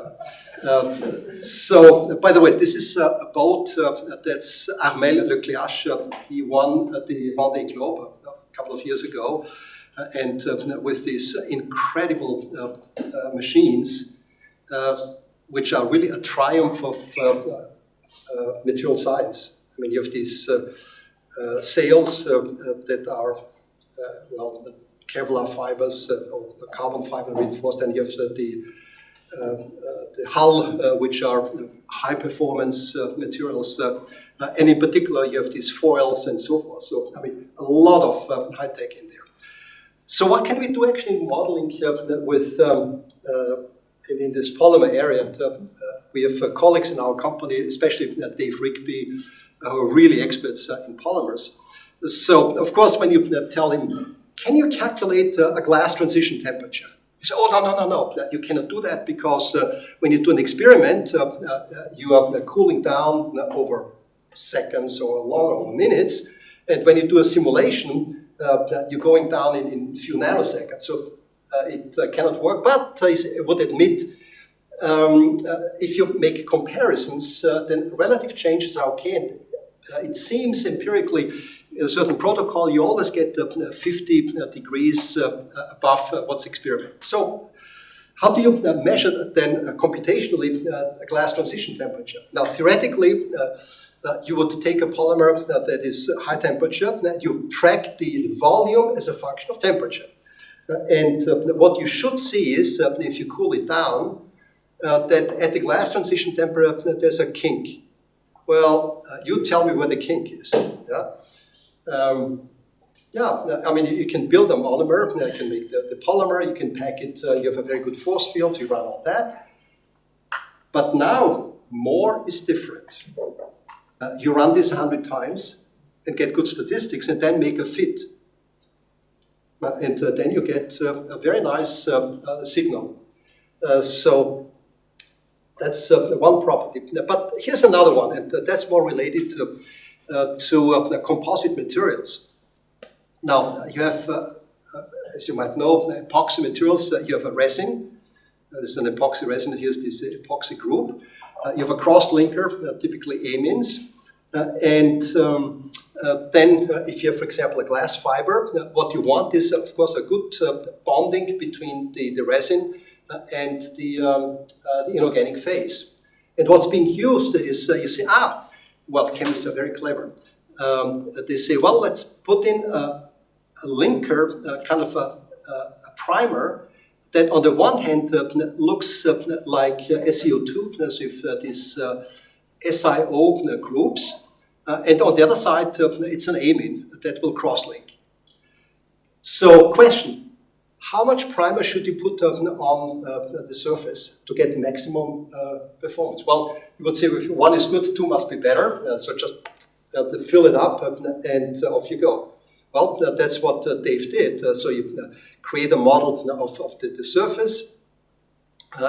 By the way, this is a boat that's Armel Lecléache. He won the Vendée Globe a couple of years ago. And with these incredible machines, which are really a triumph of material science. I mean, you have these sails that are, Kevlar fibers or carbon fiber reinforced, and you have the hull, which are high-performance materials. And in particular, you have these foils and so forth. So, I mean, a lot of high-tech in there. So what can we do actually in modeling with in this polymer area? We have colleagues in our company, especially Dave Rigby, who are really experts in polymers. So, of course, when you tell him, can you calculate a glass transition temperature? He says, oh, no, you cannot do that because when you do an experiment, you are cooling down over seconds or longer or minutes. And when you do a simulation, you're going down in a few nanoseconds. So it cannot work. But I would admit, if you make comparisons, then relative changes are okay. And it seems empirically, in a certain protocol, you always get 50 degrees above what's experimented. So how do you measure then computationally a glass transition temperature? Now, theoretically, you would take a polymer that is high temperature, you track the volume as a function of temperature. And what you should see is, if you cool it down, that at the glass transition temperature, there's a kink. Well, you tell me where the kink is. I mean, you can build a monomer, you can make the polymer, you can pack it, you have a very good force field, you run all that. But now, more is different. You run this 100 times and get good statistics and then make a fit. And then you get a very nice signal. So that's one property. But here's another one, and that's more related to composite materials. Now, you have, as you might know, epoxy materials. You have a resin. This is an epoxy resin. Here's this epoxy group. You have a cross-linker, typically amines. Then if you have, for example, a glass fiber, what you want is, of course, a good bonding between the resin and the inorganic phase. And what's being used is, you say, well, chemists are very clever. They say, well, let's put in a linker, kind of a primer, that on the one hand looks like SiO2, as if these SiO groups, and on the other side it's an amine that will cross-link. So, question, how much primer should you put on the surface to get maximum performance? Well, you would say if one is good, two must be better, so just fill it up and off you go. Well, that's what Dave did. So you create a model of the surface,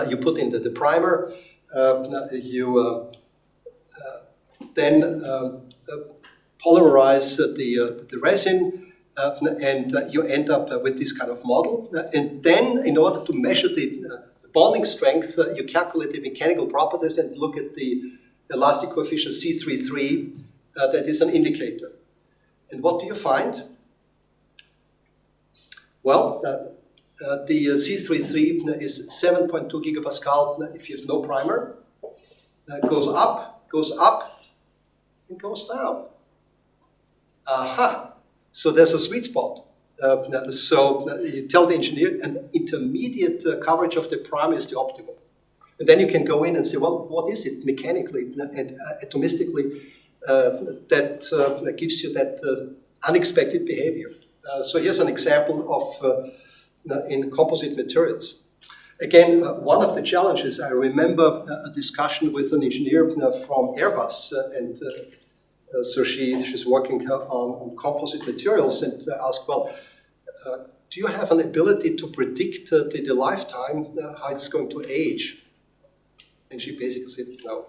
you put in the primer, you then polymerize the resin, and you end up with this kind of model. And then, in order to measure the bonding strength, you calculate the mechanical properties and look at the elastic coefficient C33. That is an indicator. And what do you find? Well, the C33 is 7.2 gigapascal if you have no primer. Goes up, and goes down. Aha! So there's a sweet spot. So you tell the engineer an intermediate coverage of the primer is the optimal. And then you can go in and say, well, what is it mechanically and atomistically that gives you that unexpected behavior? So here's an example of in composite materials. Again, one of the challenges, I remember a discussion with an engineer from Airbus, and so she's working on composite materials, and asked, well, do you have an ability to predict the lifetime, how it's going to age? And she basically said, no,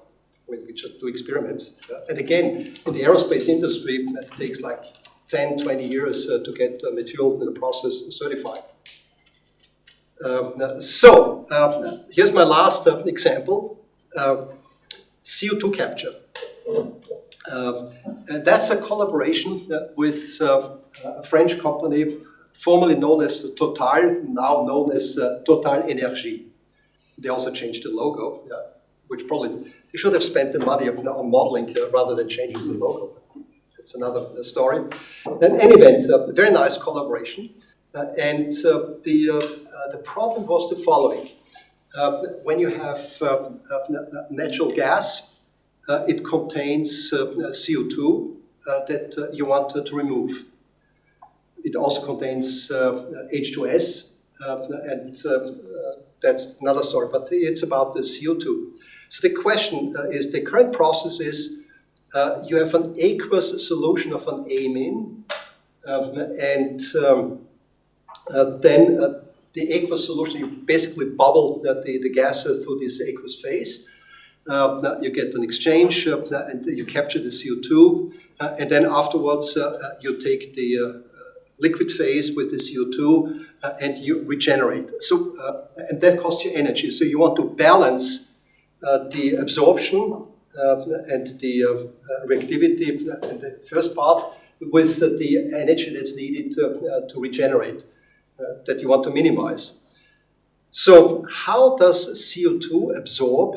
I mean, we just do experiments. And again, in the aerospace industry, it takes like 10, 20 years to get material in the process certified. Here's my last example, CO2 capture. And that's a collaboration with a French company formerly known as Total, now known as Total Energy. They also changed the logo, which probably they should have spent the money on modeling rather than changing the logo. It's another story. In any event, a very nice collaboration. And the problem was the following. When you have natural gas, it contains CO2 that you want to remove. It also contains H2S, and that's another story, but it's about the CO2. So the question is, the current process is you have an aqueous solution of an amine, and then the aqueous solution, you basically bubble the gas through this aqueous phase. You get an exchange, and you capture the CO2, and then afterwards you take the liquid phase with the CO2 and you regenerate. So, and that costs you energy. So you want to balance the absorption and the reactivity in the first part with the energy that's needed to regenerate, that you want to minimize. So how does CO2 absorb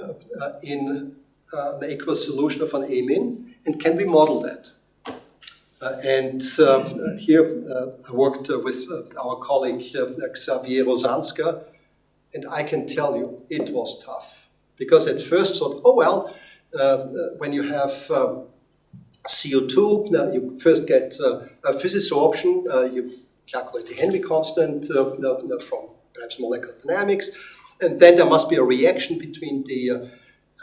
in an aqueous solution of an amine, and can we model that? Here I worked with our colleague Xavier Rosanska, and I can tell you it was tough. Because at first thought, oh well, when you have CO2, you first get a physisorption, you calculate the Henry constant from perhaps molecular dynamics, and then there must be a reaction between the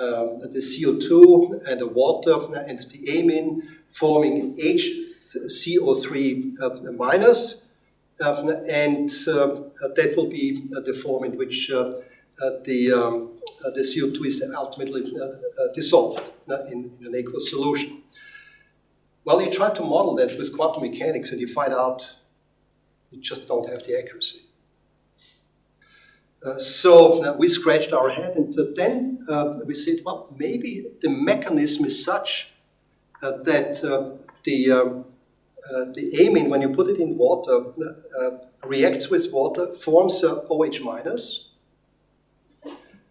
CO2 and the water and the amine, forming HCO3 minus, and that will be the form in which the CO2 is ultimately dissolved in an aqueous solution. Well, you try to model that with quantum mechanics and you find out you just don't have the accuracy. So we scratched our head, and then we said, well, maybe the mechanism is such that the amine, when you put it in water, reacts with water, forms OH minus,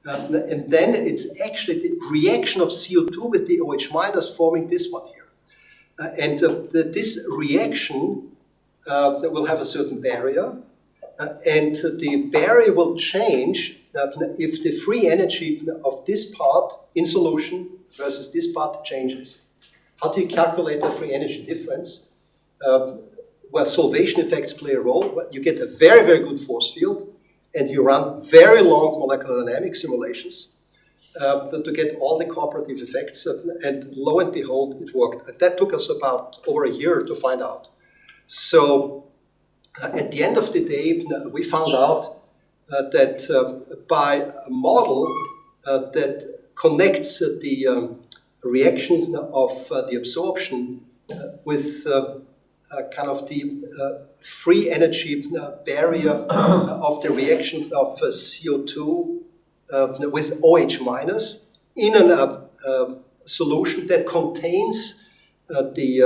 and then it's actually the reaction of CO2 with the OH minus forming this one here. This reaction will have a certain barrier, and the barrier will change if the free energy of this part in solution versus this part changes. How do you calculate the free energy difference? Where solvation effects play a role, you get a very, very good force field, and you run very long molecular dynamic simulations to get all the cooperative effects, and lo and behold, it worked. That took us about over a year to find out. So at the end of the day, we found out that by a model that connects the reaction of the absorption with kind of the free energy barrier of the reaction of CO2 with OH minus in a solution that contains the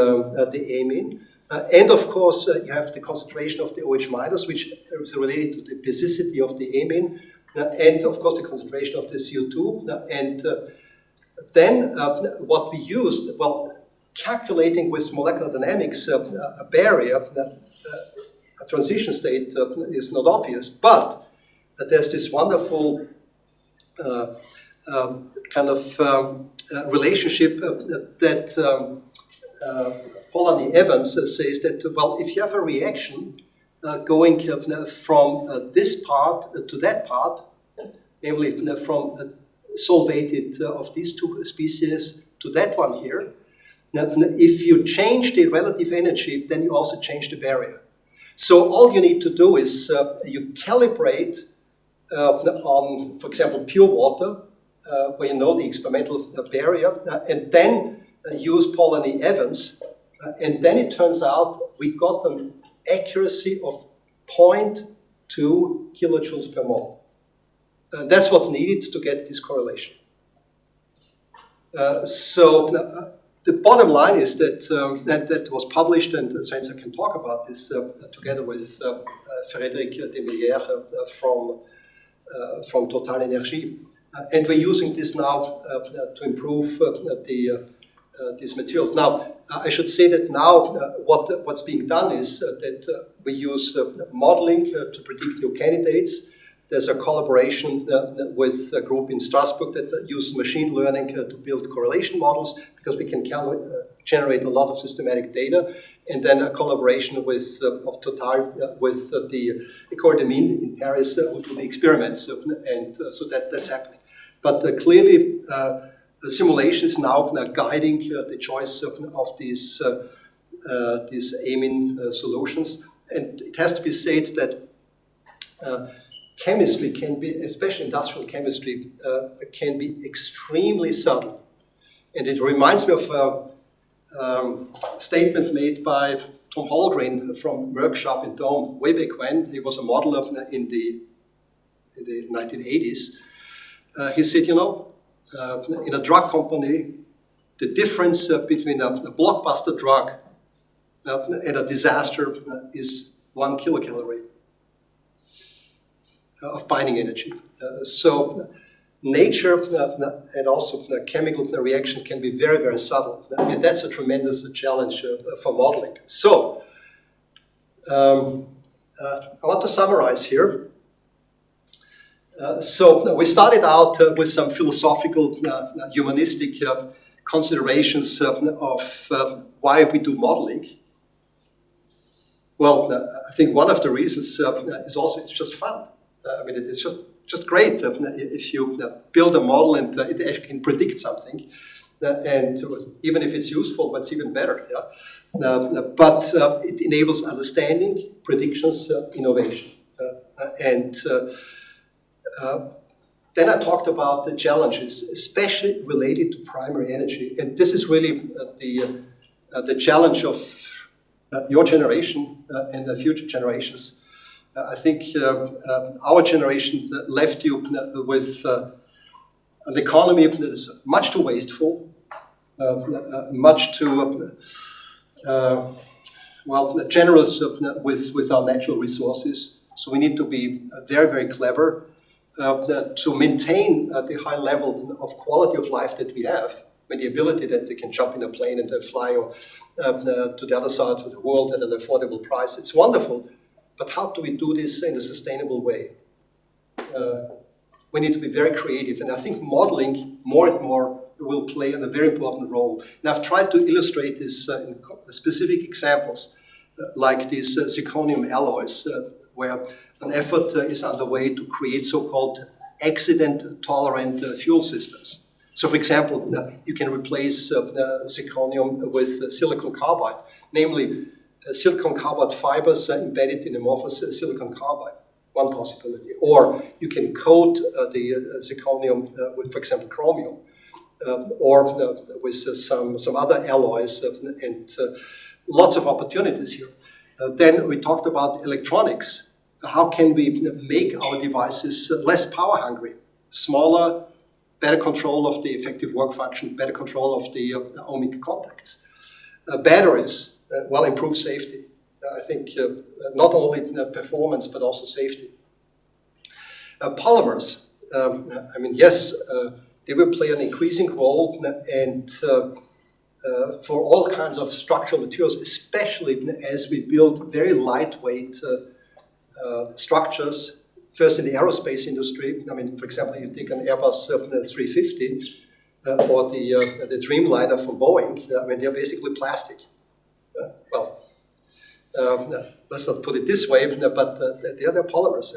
amine. And of course, you have the concentration of the OH minus, which is related to the basicity of the amine, and of course the concentration of the CO2. And then what we used, well, calculating with molecular dynamics a barrier, a transition state is not obvious, but there's this wonderful kind of relationship that Polanyi Evans says that, well, if you have a reaction going from this part to that part, namely from solvated of these two species to that one here, if you change the relative energy, then you also change the barrier. So all you need to do is you calibrate on, for example, pure water, where you know the experimental barrier, and then use Polanyi Evans, and then it turns out we got an accuracy of 0.2 kilojoules per mole. That's what's needed to get this correlation. So the bottom line is that that was published, and Svenja can talk about this together with Frédéric Demillière from Total Energy. And we're using this now to improve these materials. Now, I should say that now what's being done is that we use modeling to predict new candidates. There's a collaboration with a group in Strasbourg that uses machine learning to build correlation models, because we can generate a lot of systematic data, and then a collaboration with of Total with the École des Mines in Paris who do the experiments, and so that's happening. But clearly, the simulation is now guiding the choice of these amine solutions, and it has to be said that chemistry can be, especially industrial chemistry, can be extremely subtle. And it reminds me of a statement made by Tom Holgren from Merck shop in Dome way back when. He was a modeler in the 1980s. He said, you know, in a drug company, the difference between a blockbuster drug and a disaster is 1 kilocalorie of binding energy. So nature and also chemical reactions can be very, very subtle. And that's a tremendous challenge for modeling. So I want to summarize here. So we started out with some philosophical, humanistic considerations of why we do modeling. Well, I think one of the reasons is also it's just fun. I mean, it's just great if you build a model and it actually can predict something, and even if it's useful, it's even better. Yeah? But it enables understanding, predictions, innovation, and then I talked about the challenges, especially related to primary energy, and this is really the challenge of your generation and the future generations. I think our generation left you with an economy that is much too wasteful, much too generous with our natural resources. So we need to be very, very clever to maintain the high level of quality of life that we have, with the ability that we can jump in a plane and fly to the other side of the world at an affordable price. It's wonderful, but how do we do this in a sustainable way? We need to be very creative, and I think modeling more and more will play a very important role. And I've tried to illustrate this in specific examples, like these zirconium alloys, where an effort is underway to create so-called accident-tolerant fuel systems. So, for example, you can replace zirconium with silicon carbide, namely silicon carbide fibers embedded in amorphous silicon carbide, one possibility. Or you can coat the zirconium with, for example, chromium, or with some other alloys, and lots of opportunities here. Then we talked about electronics. How can we make our devices less power hungry, smaller, better control of the effective work function, better control of the ohmic contacts. Batteries, well, improve safety. I think not only performance, but also safety. Polymers, I mean, yes, they will play an increasing role and for all kinds of structural materials, especially as we build very lightweight structures, first in the aerospace industry. I mean, for example, you take an Airbus 350 or the Dreamliner from Boeing. I mean, they're basically plastic. Let's not put it this way, but they're polymers,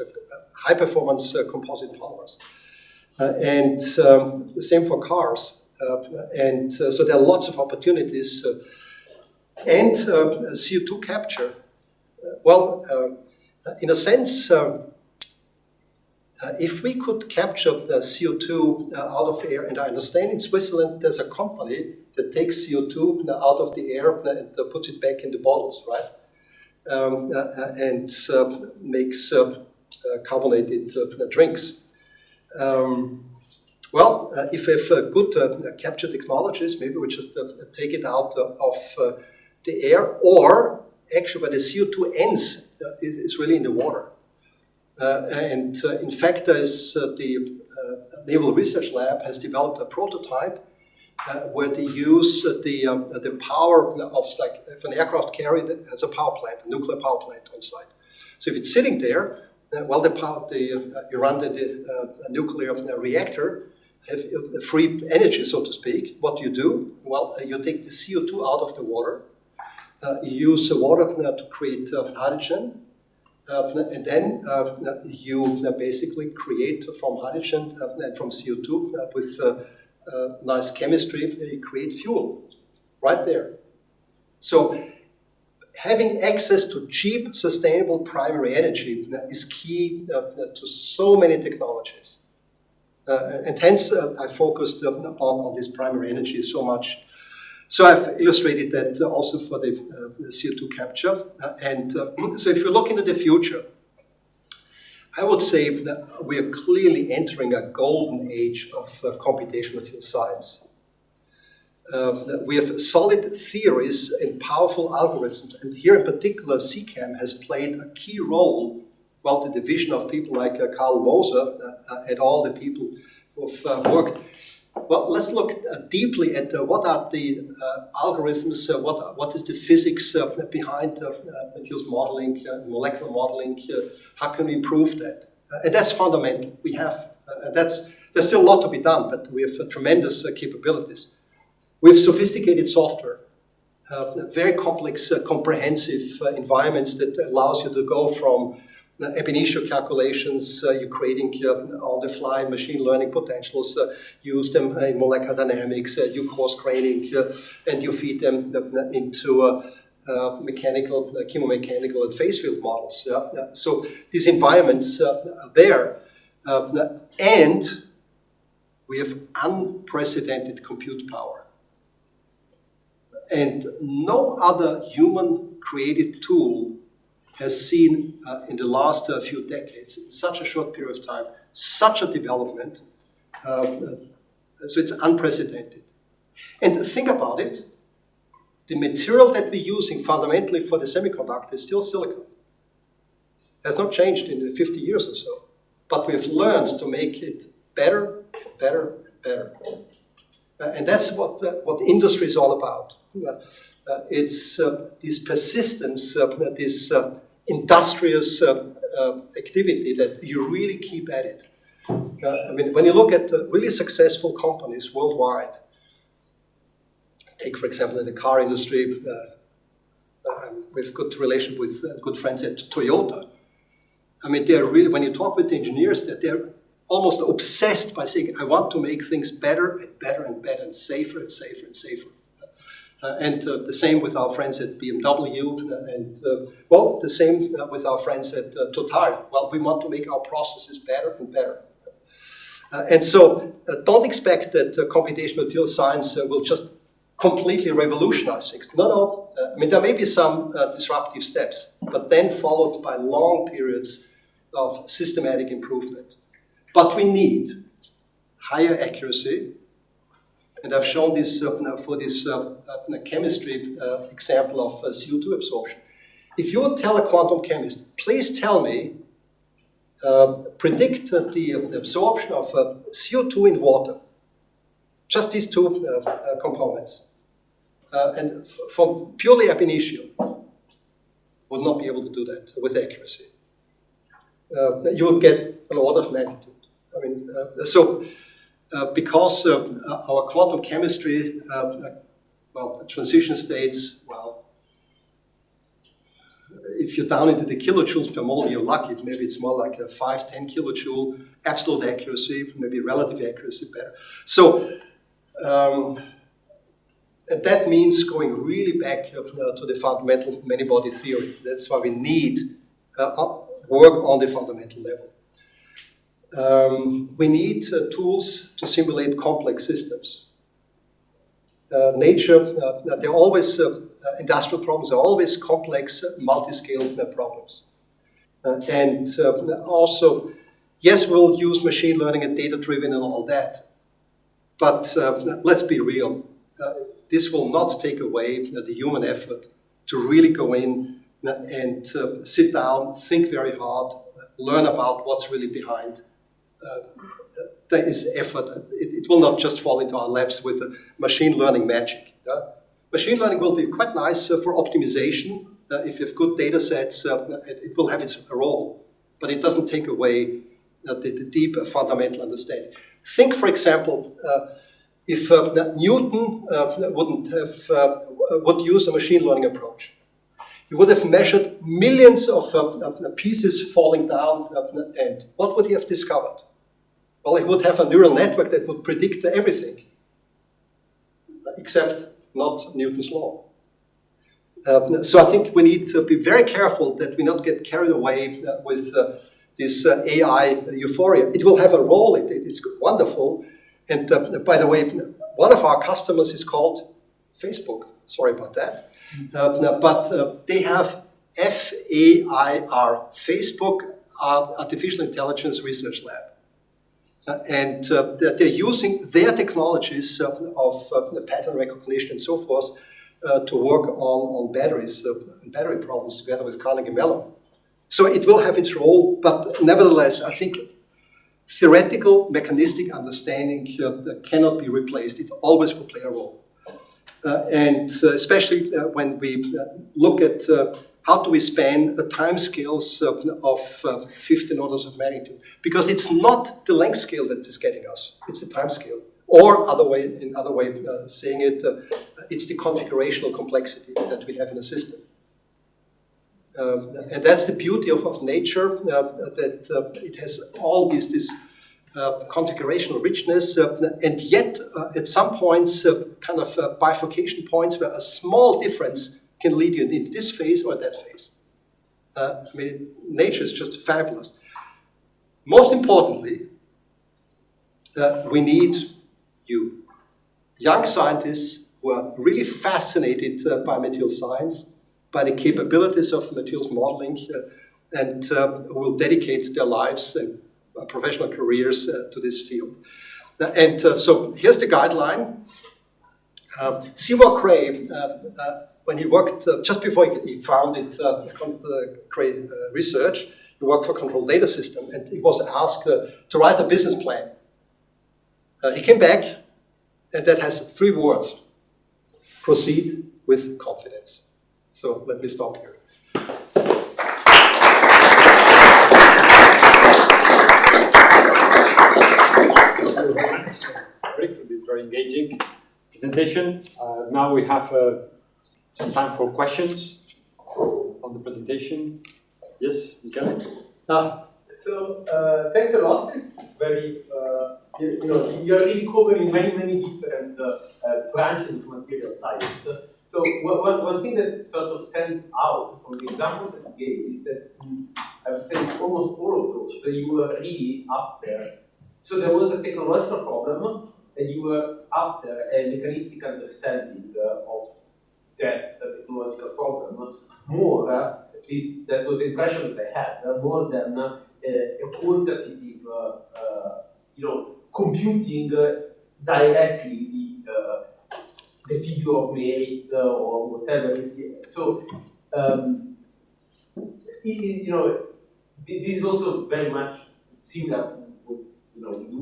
high-performance composite polymers. And the same for cars. So there are lots of opportunities. And CO2 capture. In a sense, if we could capture the CO2 out of air, and I understand in Switzerland there's a company that takes CO2 out of the air and puts it back in the bottles, right? And makes carbonated drinks. If we have good capture technologies, maybe we just take it out of the air, or actually where the CO2 ends is really in the water. In fact, the Naval Research Lab has developed a prototype where they use the power of, like, if an aircraft carrier that has a power plant, a nuclear power plant on site. So if it's sitting there, you run the nuclear reactor, have free energy, so to speak. What do you do? Well, you take the CO2 out of the water, you use the water to create hydrogen, and then you basically create from hydrogen and from CO2 with nice chemistry, you create fuel right there. So having access to cheap, sustainable primary energy is key to so many technologies. And hence I focused on this primary energy so much. So I've illustrated that also for the CO2 capture. So if you look into the future, I would say that we are clearly entering a golden age of computational material science. We have solid theories and powerful algorithms, and here in particular, CCAM has played a key role. Well, the division of people like Carl Moser and all the people who've worked. Well, let's look deeply at what are the algorithms, what is the physics behind materials modeling, molecular modeling, how can we improve that? And that's fundamental. We have, there's still a lot to be done, but we have tremendous capabilities. We have sophisticated software, very complex, comprehensive environments that allows you to go from ab initio calculations, you're creating on-the-fly machine learning potentials, use them in molecular dynamics, you coarse graining, and you feed them into mechanical, chemomechanical, and phase field models. So these environments are there, and we have unprecedented compute power. And no other human-created tool has seen in the last few decades, in such a short period of time, such a development. So it's unprecedented. And think about it, the material that we're using fundamentally for the semiconductor is still silicon. It has not changed in the 50 years or so, but we've learned to make it better, better, better. And that's what industry is all about. It's this persistence, this industrious activity that you really keep at it. I mean, when you look at really successful companies worldwide, take, for example, in the car industry, we have good relation with good friends at Toyota. I mean, they're really, when you talk with the engineers, that they're almost obsessed by saying, I want to make things better and better and better and safer and safer and safer. And the same with our friends at BMW, and the same with our friends at Total. Well, we want to make our processes better and better. And so don't expect that computational material science will just completely revolutionize things. No. I mean, there may be some disruptive steps, but then followed by long periods of systematic improvement. But we need higher accuracy, and I've shown this for this chemistry example of CO2 absorption. If you would tell a quantum chemist, please tell me, predict the absorption of CO2 in water, just these two components, and from purely ab initio, would not be able to do that with accuracy. You would get an order of magnitude. I mean, because our quantum chemistry, transition states, if you're down into the kilojoules per mole, you're lucky. Maybe it's more like a 5-10 kilojoule absolute accuracy, maybe relative accuracy better. So and that means going really back to the fundamental many-body theory. That's why we need work on the fundamental level. We need tools to simulate complex systems. Nature, they're always, industrial problems are always complex, multi-scale problems. And also, yes, we'll use machine learning and data-driven and all that, but let's be real. This will not take away the human effort to really go in and sit down, think very hard, learn about what's really behind. There is effort. It will not just fall into our laps with machine learning magic. Machine learning will be quite nice for optimization. If you have good data sets, it will have its role, but it doesn't take away the deep fundamental understanding. Think, for example, if Newton would use a machine learning approach. He would have measured millions of pieces falling down, and what would he have discovered? Well, he would have a neural network that would predict everything, except not Newton's law. So I think we need to be very careful that we not get carried away with this AI euphoria. It will have a role, it's wonderful. And by the way, one of our customers is called Facebook. Sorry about that. But they have FAIR, Facebook Artificial Intelligence Research Lab. And they're using their technologies of pattern recognition and so forth to work on batteries, battery problems together with Carnegie Mellon. So it will have its role, but nevertheless, I think theoretical, mechanistic understanding cannot be replaced. It always will play a role. And especially when we look at how do we span the time scales of 15 orders of magnitude? Because it's not the length scale that is getting us, it's the time scale. Or in other way saying it, it's the configurational complexity that we have in a system. And that's the beauty of nature, that it has all this configurational richness, and yet at some points, kind of bifurcation points where a small difference can lead you into this phase or that phase. I mean, nature is just fabulous. Most importantly, we need you, young scientists who are really fascinated by material science, by the capabilities of materials modeling, and who will dedicate their lives and professional careers to this field. And so here's the guideline. Seymour Cray, when he worked, just before he founded Cray Research, he worked for Control Data System, and he was asked to write a business plan. He came back, and that has 3 words: proceed with confidence. So let me stop here. Great for this very engaging presentation. Now we have some time for questions on the presentation. Yes, Michele? So thanks a lot. It's very, you're really covering many different branches of material science. So one thing that sort of stands out from the examples that you gave is that I would say almost all of those, so you were really after. So there was a technological problem, and you were after a mechanistic understanding of that technological problem, more, at least that was the impression that I had, more than a quantitative, computing directly the figure of merit or whatever is the, so this is also very much similar to what we do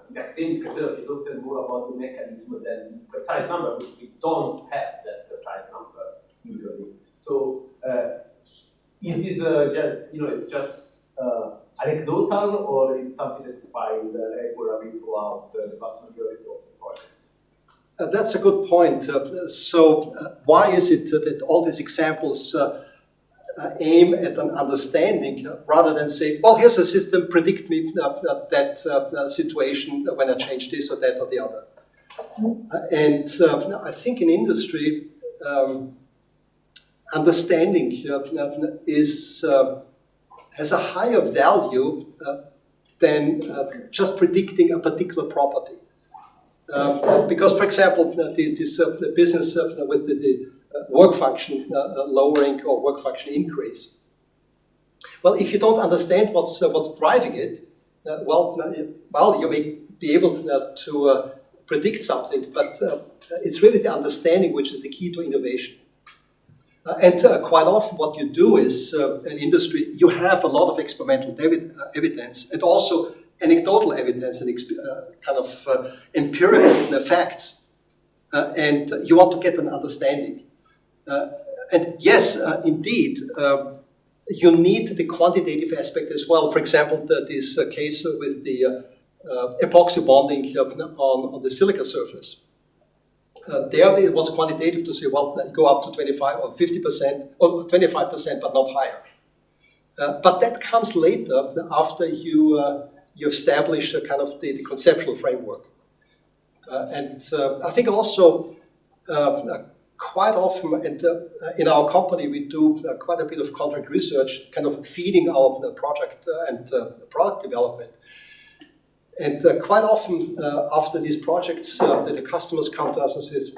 in academic research. Is often more about the mechanism than precise number, which we don't have that precise number usually. So is this it's just anecdotal, or it's something that you find regularly throughout the vast majority of the projects? That's a good point. Why is it that all these examples aim at an understanding rather than say, well, here's a system, predict me that situation when I change this or that or the other. And I think in industry, understanding has a higher value than just predicting a particular property. Because, for example, this business with the work function lowering or work function increase. Well, if you don't understand what's driving it, you may be able to predict something, but it's really the understanding which is the key to innovation. And quite often what you do is, in industry, you have a lot of experimental evidence and also anecdotal evidence and empirical facts. And you want to get an understanding. And yes, indeed, you need the quantitative aspect as well. For example, this case with the epoxy bonding on the silica surface. There it was quantitative to say, well, go up to 25 or 50% or 25%, but not higher. But that comes later after you establish a kind of the conceptual framework. And I think also quite often, and in our company, we do quite a bit of contract research, kind of feeding our project and product development. And quite often, after these projects, the customers come to us and says,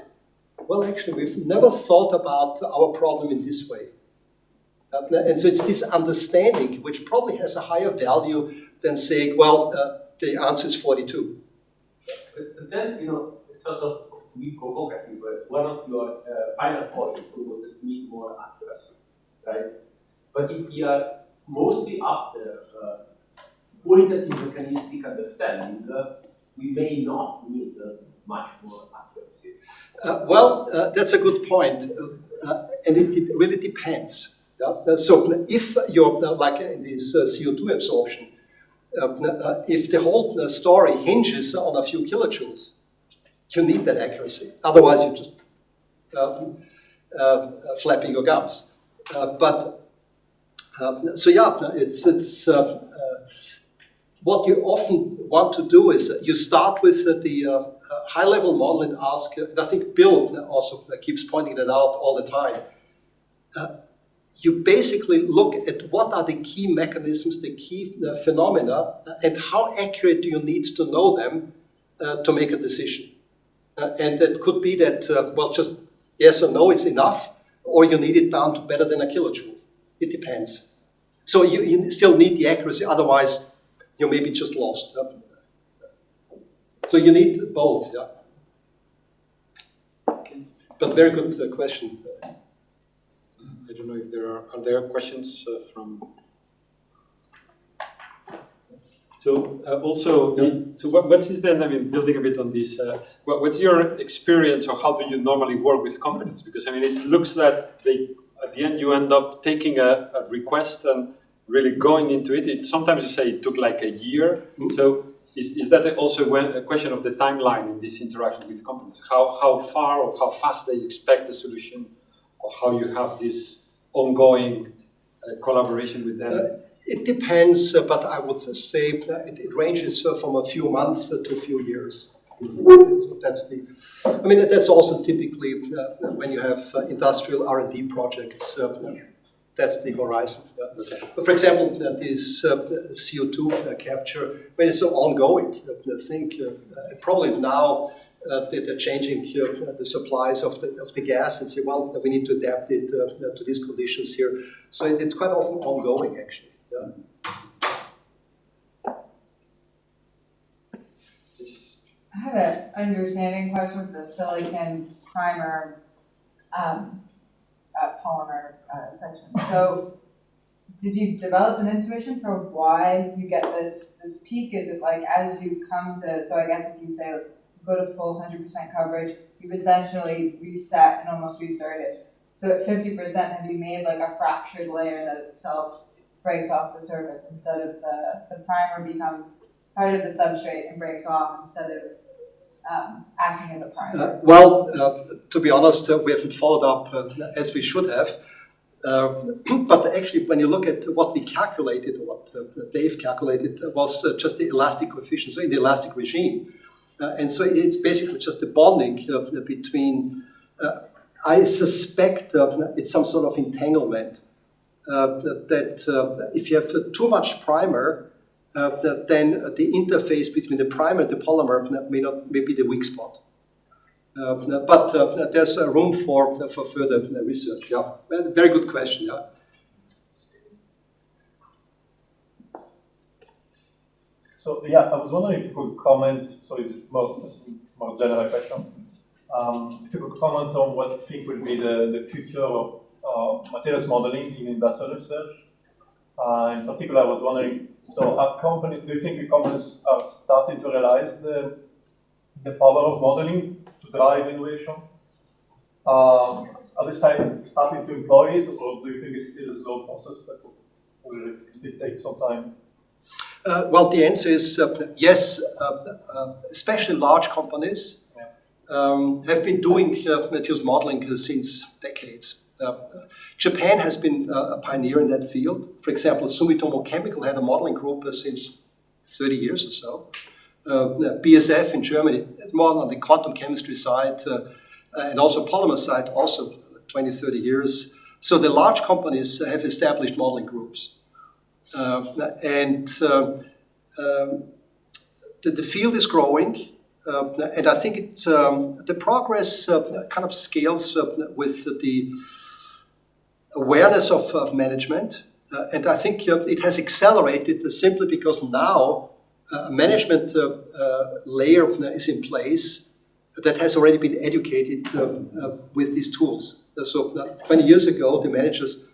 well, actually, we've never thought about our problem in this way. And so it's this understanding which probably has a higher value than saying, well, the answer is 42. But then, it's sort of to be provocative, but one of your final points was that we need more accuracy, right? But if we are mostly after qualitative mechanistic understanding, we may not need much more accuracy. That's a good point, and it really depends. Yeah? So if you're like in this CO2 absorption, if the whole story hinges on a few kilojoules, you need that accuracy. Otherwise, you're just flapping your gums. It's what you often want to do is you start with the high-level model and ask, and I think Bill also keeps pointing that out all the time, you basically look at what are the key mechanisms, the key phenomena, and how accurate do you need to know them to make a decision. And it could be that, just yes or no is enough, or you need it down to better than a kilojoule. It depends. So you still need the accuracy, otherwise you may be just lost. So you need both, yeah. Okay. But very good question. I don't know if are there questions from. So what is then? I mean, building a bit on this, what's your experience, or how do you normally work with companies? Because I mean, it looks that at the end you end up taking a request and really going into it. Sometimes you say it took like a year. Mm-hmm. So is that also a question of the timeline in this interaction with companies? How far or how fast they expect the solution, or how you have this ongoing collaboration with them? It depends, but I would say it ranges from a few months to a few years. That's also typically when you have industrial R&D projects. that's the horizon. Okay. For example, this CO2 capture, when it's ongoing, I think probably now they're changing the supplies of the gas and say, well, we need to adapt it to these conditions here. So it's quite often ongoing, actually. Yeah. I have an understanding question with the silicon primer polymer section. So, did you develop an intuition for why you get this peak? Is it like as you come to, so I guess if you say let's go to full 100% coverage, you've essentially reset and almost restarted. So at 50%, have you made like a fractured layer that itself breaks off the surface instead of the primer becomes part of the substrate and breaks off instead of acting as a primer? To be honest, we haven't followed up as we should have. But actually, when you look at what we calculated, or what Dave calculated, was just the elastic coefficient, so in the elastic regime. And so it's basically just the bonding between, I suspect it's some sort of entanglement, that if you have too much primer, then the interface between the primer and the polymer may be the weak spot. But there's room for further research. Yeah, very good question. Yeah. So yeah, I was wondering if you could comment. So it's just more general question. If you could comment on what you think will be the future of materials modeling in industrial research. In particular, I was wondering, so do you think the companies are starting to realize the power of modeling to drive innovation? Are they starting to employ it, or do you think it's still a slow process that will still take some time? Well, the answer is yes, especially large companies have been doing materials modeling since decades. Japan has been a pioneer in that field. For example, Sumitomo Chemical had a modeling group since 30 years or so. BASF in Germany, more on the quantum chemistry side, and also polymer side, also 20, 30 years. So the large companies have established modeling groups. And the field is growing, and I think it's, the progress kind of scales with the awareness of management, and I think it has accelerated simply because now a management layer is in place that has already been educated with these tools. So 20 years ago, the managers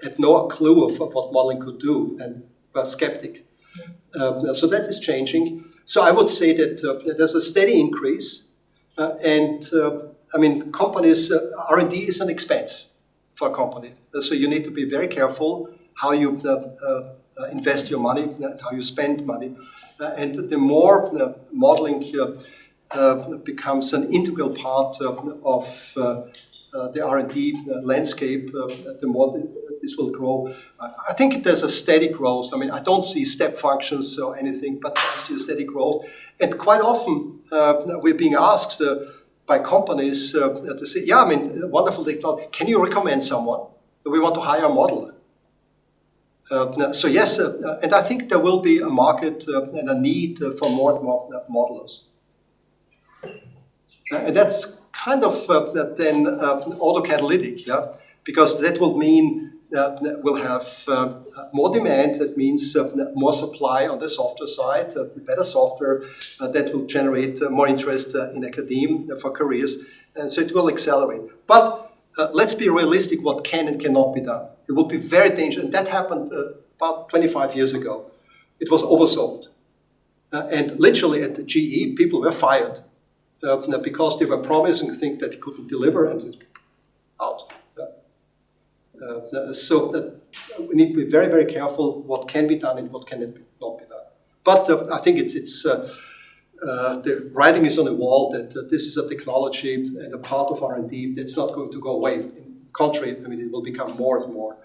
had no clue of what modeling could do and were skeptic. So that is changing. So I would say that there's a steady increase, and I mean, companies, R&D is an expense for a company. So you need to be very careful how you invest your money, how you spend money. And the more modeling becomes an integral part of the R&D landscape, the more this will grow. I think there's a steady growth. I mean, I don't see step functions or anything, but I see a steady growth. And quite often we're being asked by companies to say, yeah, I mean, wonderful technology. Can you recommend someone? We want to hire a modeler. So yes, and I think there will be a market and a need for more and more modelers. And that's kind of then autocatalytic, yeah, because that will mean that we'll have more demand. That means more supply on the software side, better software that will generate more interest in academia for careers, and so it will accelerate. But let's be realistic. What can and cannot be done? It will be very dangerous, and that happened about 25 years ago. It was oversold, and literally at the GE, people were fired. Because they were promising things that they couldn't deliver, and out. So that we need to be very, very careful what can be done and what cannot be done. But I think it's the writing is on the wall that this is a technology and a part of R&D that's not going to go away. In the contrary, I mean, it will become more and more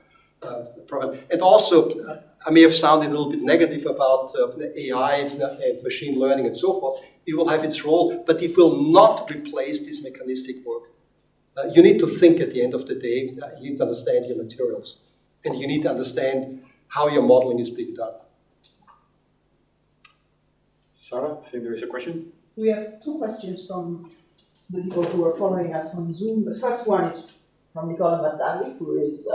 problem. And also, I may have sounded a little bit negative about AI and machine learning and so forth. It will have its role, but it will not replace this mechanistic work. You need to think at the end of the day, you need to understand your materials, and you need to understand how your modeling is being done. Sarah, I think there is a question. We have two questions from the people who are following us on Zoom. The first one is from Nicola Natali, who is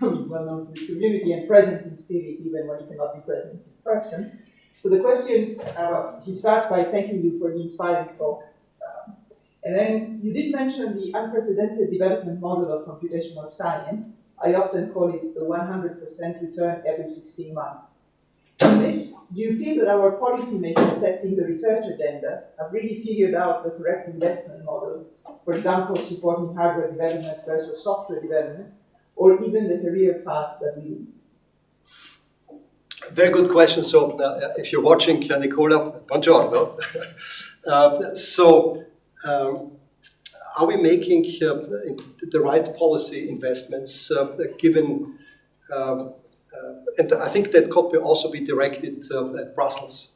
well known to this community and present in spirit even when he cannot be present in person. So the question, he starts by thanking you for the inspiring talk. And then you did mention the unprecedented development model of computational science. I often call it the 100% return every 16 months. In this, do you feel that our policymakers setting the research agendas have really figured out the correct investment model, for example, supporting hardware development versus software development, or even the career paths that we need? Very good question. So if you're watching, Nicola, buongiorno. Are we making the right policy investments given, and I think that could also be directed at Brussels.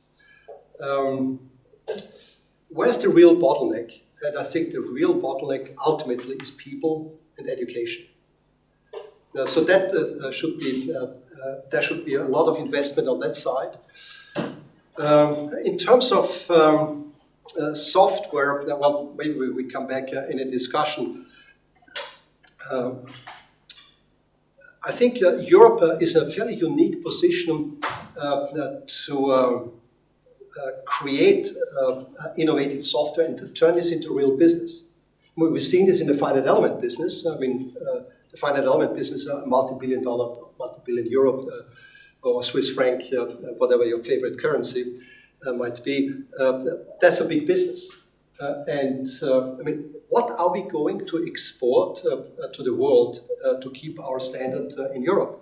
Where's the real bottleneck? And I think the real bottleneck ultimately is people and education. So that should be there should be a lot of investment on that side. In terms of software, well, maybe we come back in a discussion. I think Europe is in a fairly unique position to create innovative software and to turn this into real business. We've seen this in the finite element business. I mean, the finite element business, multi-billion euro or Swiss franc, whatever your favorite currency might be. That's a big business. I mean, what are we going to export to the world to keep our standard in Europe?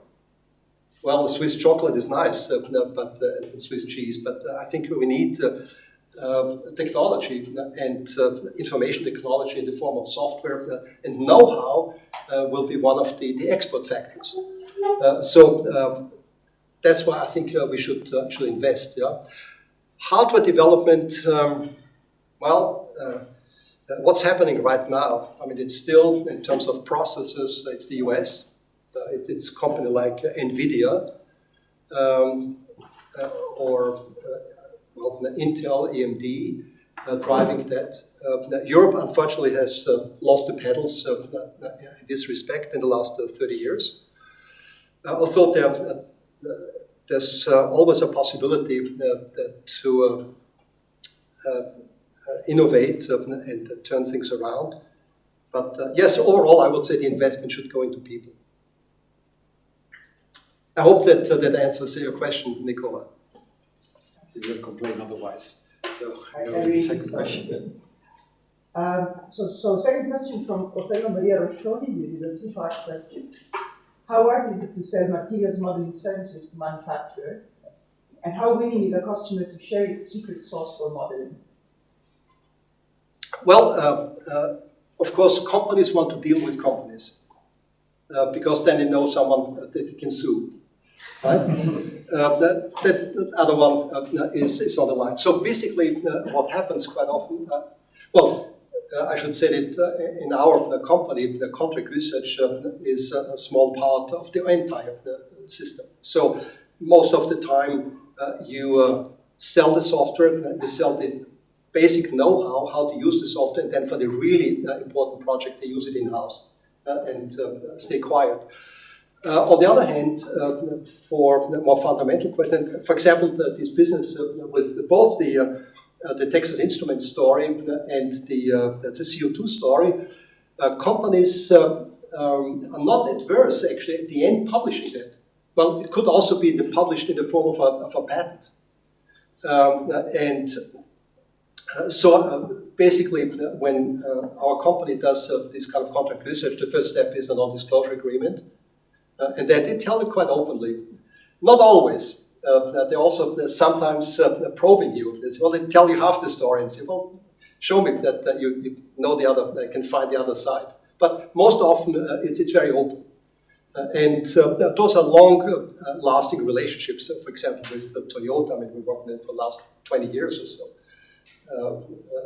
Well, the Swiss chocolate is nice, but Swiss cheese. But I think we need technology and information technology in the form of software, and know-how will be one of the export factors. That's why I think we should actually invest. Yeah? Hardware development. What's happening right now? I mean, it's still, in terms of processors, it's the US. It's a company like NVIDIA or Intel, AMD driving that. Europe, unfortunately, has lost the pedals in this respect in the last 30 years. Although there's always a possibility to innovate and turn things around. But yes, overall, I would say the investment should go into people. I hope that answers your question, Nicola. You will complain otherwise. So, I go with the really second think so. question. So second question from Otello Maria Roscioli. This is a two-part question. How hard is it to sell materials modeling services to manufacturers? And how willing is a customer to share its secret sauce for modeling? Well, of course, companies want to deal with companies because then they know someone that they can sue. Right? That other one is on the line. So basically, what happens quite often, I should say that in our company, the contract research is a small part of the entire system. So most of the time, you sell the software, you sell the basic know-how, how to use the software, and then for the really important project, they use it in-house and stay quiet. On the other hand, for the more fundamental question, for example, this business with both the Texas Instruments story and the CO2 story, companies are not adverse, actually, at the end publishing that. Well, it could also be published in the form of a patent. So basically, when our company does this kind of contract research, the first step is a non-disclosure agreement. And they tell you quite openly. Not always. They also sometimes probing you. They say, well, they tell you half the story and say, well, show me that you know the other, can find the other side. But most often, it's very open. And those are long-lasting relationships. For example, with Toyota, I mean, we've worked with them for the last 20 years or so.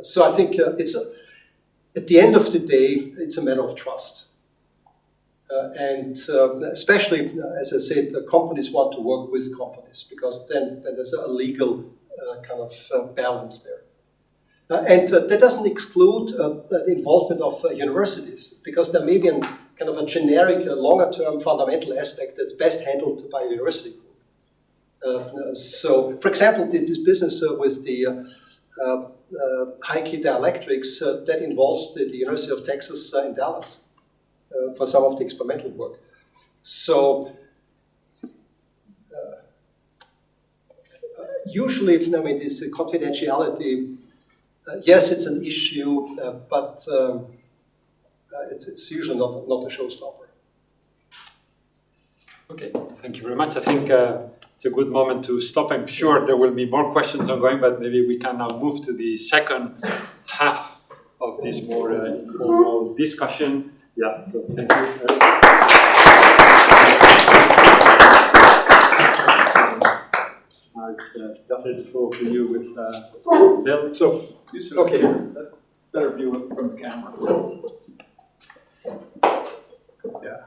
So I think at the end of the day, it's a matter of trust. And especially, as I said, companies want to work with companies because then there's a legal kind of balance there. And that doesn't exclude the involvement of universities, because there may be kind of a generic, longer-term fundamental aspect that's best handled by a university group. So, for example, this business with the high-key dielectrics, that involves the University of Texas in Dallas for some of the experimental work. So, usually, I mean, this confidentiality, yes, it's an issue, but it's usually not a showstopper. Okay, thank you very much. I think it's a good moment to stop. I'm sure there will be more questions ongoing, but maybe we can now move to the second half of this more informal discussion. Yeah, so thank you. That's it for you with Bill. So, okay. Better view from the camera. Yeah.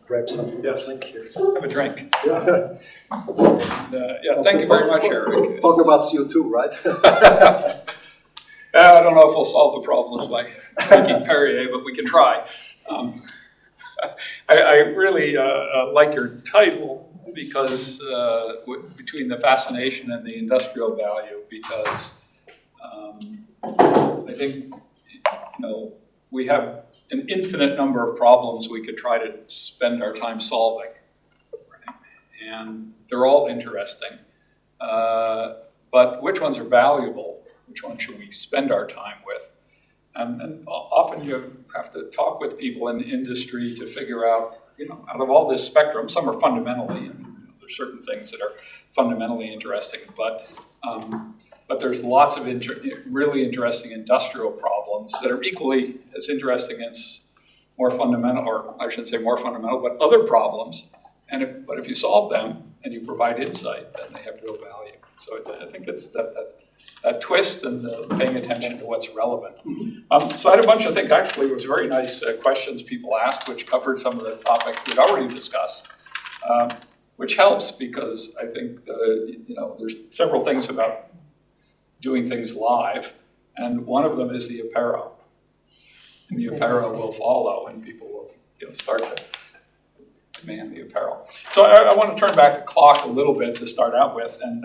Grab something. Yes. Drink here. Have a drink. Yeah. Yeah, thank you very much, Eric. Talk about CO2, right? I don't know if we'll solve the problems by making Perrier, but we can try. I really like your title because between the fascination and the industrial value, because I think we have an infinite number of problems we could try to spend our time solving, right? And they're all interesting. But which ones are valuable? Which ones should we spend our time with? And often you have to talk with people in the industry to figure out, out of all this spectrum, some are fundamentally, there's certain things that are fundamentally interesting, but there's lots of really interesting industrial problems that are equally as interesting as more fundamental, or I shouldn't say more fundamental, but other problems. But if you solve them and you provide insight, then they have real value. So I think it's that twist and the paying attention to what's relevant. So I had a bunch, I think actually it was very nice questions people asked, which covered some of the topics we'd already discussed, which helps because I think there's several things about doing things live, and one of them is the apparel. And the apparel will follow, and people will start to demand the apparel. So I want to turn back the clock a little bit to start out with, and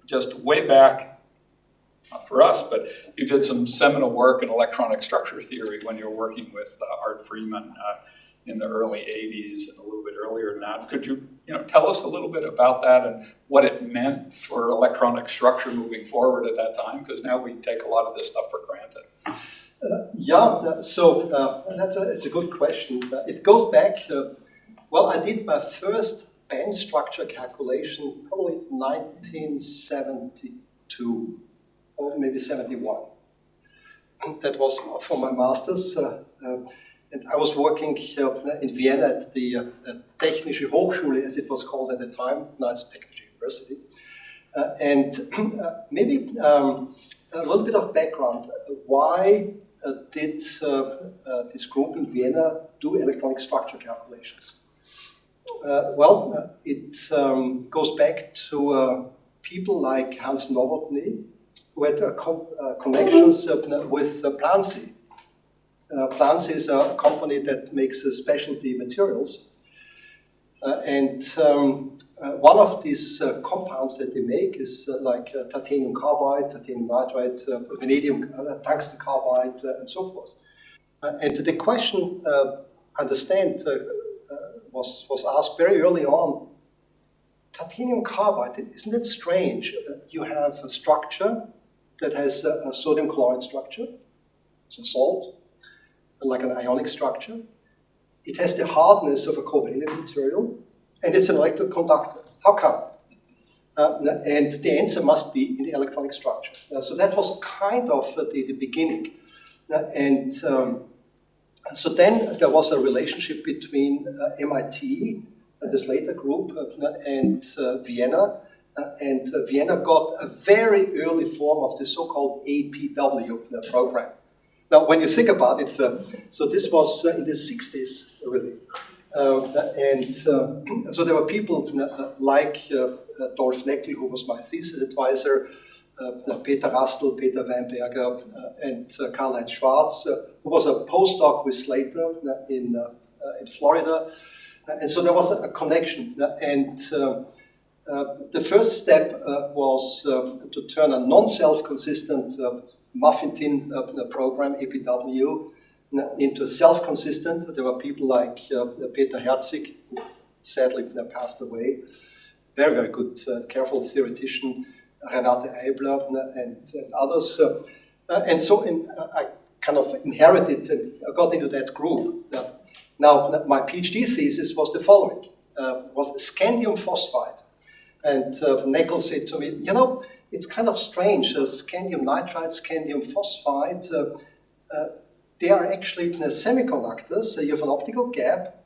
just way back, not for us, but you did some seminal work in electronic structure theory when you were working with Art Freeman in the early 80s and a little bit earlier than that. Could you tell us a little bit about that and what it meant for electronic structure moving forward at that time? Because now we take a lot of this stuff for granted. It's a good question. It goes back, I did my first band structure calculation probably 1972 or maybe 71. That was for my master's. And I was working in Vienna at the Technische Hochschule, as it was called at the time. Now it's Technische University. Maybe a little bit of background. Why did this group in Vienna do electronic structure calculations? It goes back to people like Hans Nowotny, who had connections with Plancy. Plancy is a company that makes specialty materials. One of these compounds that they make is like titanium carbide, titanium nitride, vanadium, tungsten carbide, and so forth. And the question, was asked very early on, titanium carbide, isn't it strange? You have a structure that has a sodium chloride structure, it's a salt, like an ionic structure. It has the hardness of a covalent material, and it's an electric conductor. How come? And the answer must be in the electronic structure. So that was kind of the beginning. So then there was a relationship between MIT, this later group, and Vienna. And Vienna got a very early form of the so-called APW program. Now, when you think about it, so this was in the 60s, really. So there were people like Dolf Neckel, who was my thesis advisor, Peter Rastel, Peter Weinberger, and Karl-Heinz Schwarz, who was a postdoc with Slater in Florida. And so there was a connection. And the first step was to turn a non-self-consistent muffin tin program, APW, into a self-consistent. There were people like Peter Herzig, who sadly passed away, very, very good, careful theoretician, Renate Eibler, and others. And so I kind of inherited and got into that group. Now, my PhD thesis was the following, was scandium phosphide. And Neckel said to me, you know, it's kind of strange, scandium nitride, scandium phosphide, they are actually semiconductors, you have an optical gap,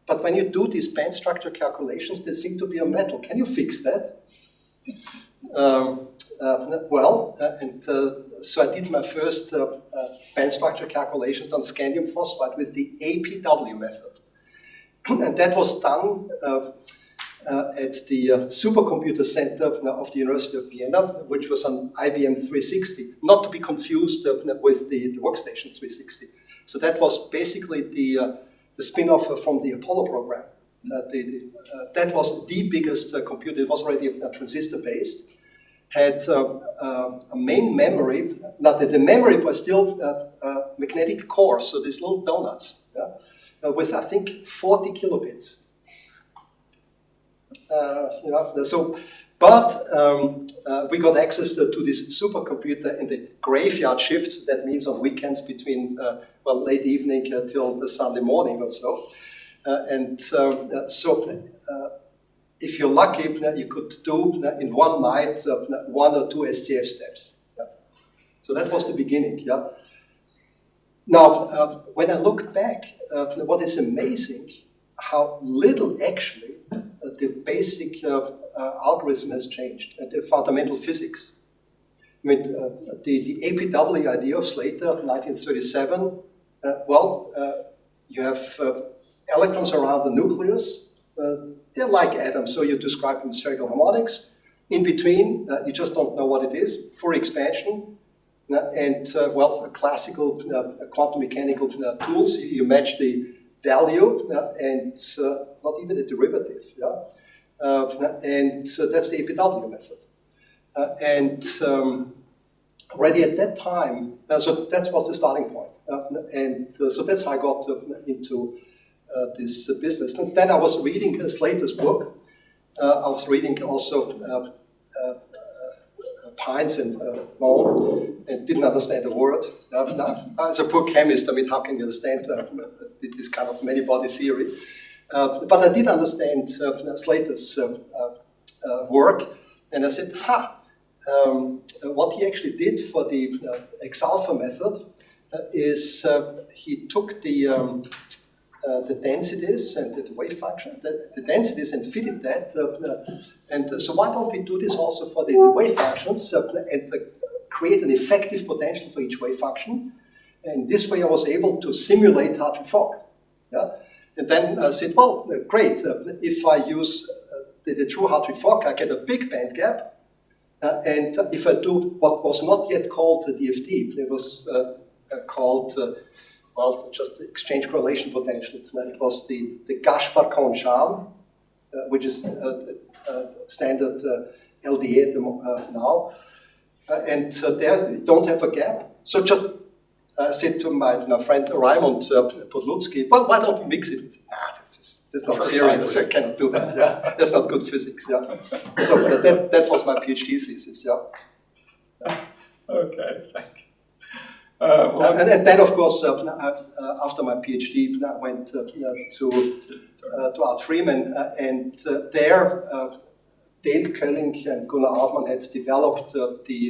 but when you do these band structure calculations, they seem to be a metal. Can you fix that? So I did my first band structure calculations on scandium phosphide with the APW method. And that was done at the Supercomputer Center of the University of Vienna, which was an IBM 360, not to be confused with the Workstation 360. So that was basically the spin-off from the Apollo program. That was the biggest computer. It was already transistor-based. Had a main memory. Now the memory was still magnetic core, so these little donuts, with I think 40 kilobits. We got access to this supercomputer in the graveyard shifts. That means on weekends between late evening till the Sunday morning or so. If you're lucky, you could do in one night 1 or 2 SCF steps. Yeah. So that was the beginning. Yeah. Now, when I look back, what is amazing, how little actually the basic algorithm has changed, the fundamental physics. I mean, the APW idea of Slater, 1937, you have electrons around the nucleus. They're like atoms, so you describe them as spherical harmonics. In between, you just don't know what it is. For expansion, classical quantum mechanical tools, you match the value and not even the derivative. Yeah? That's the APW method. Already at that time, so that was the starting point. So that's how I got into this business. And then I was reading Slater's book. I was reading also Pines and Moe, and didn't understand a word. As a poor chemist, I mean, how can you understand this kind of many-body theory? But I did understand Slater's work, and I said, what he actually did for the X-alpha method is he took the densities and the wave function, the densities, and fitted that. So why don't we do this also for the wave functions and create an effective potential for each wave function? And this way I was able to simulate Hartree-Fock. Yeah? And then I said, well, great, if I use the true Hartree-Fock, I get a big band gap. And if I do what was not yet called the DFT, it was called just the exchange correlation potential. It was the Gaspar-Kohn charm, which is standard LDA now. There you don't have a gap. So just said to my friend Raimund Podlutsky, well, why don't we mix it? That's not serious. I cannot do that. Yeah. That's not good physics. Yeah. So that was my PhD thesis. Yeah. Okay, thank you. And then, of course, after my PhD, I went to Art Freeman, and there Dale Kölling and Gunnar Ardman had developed the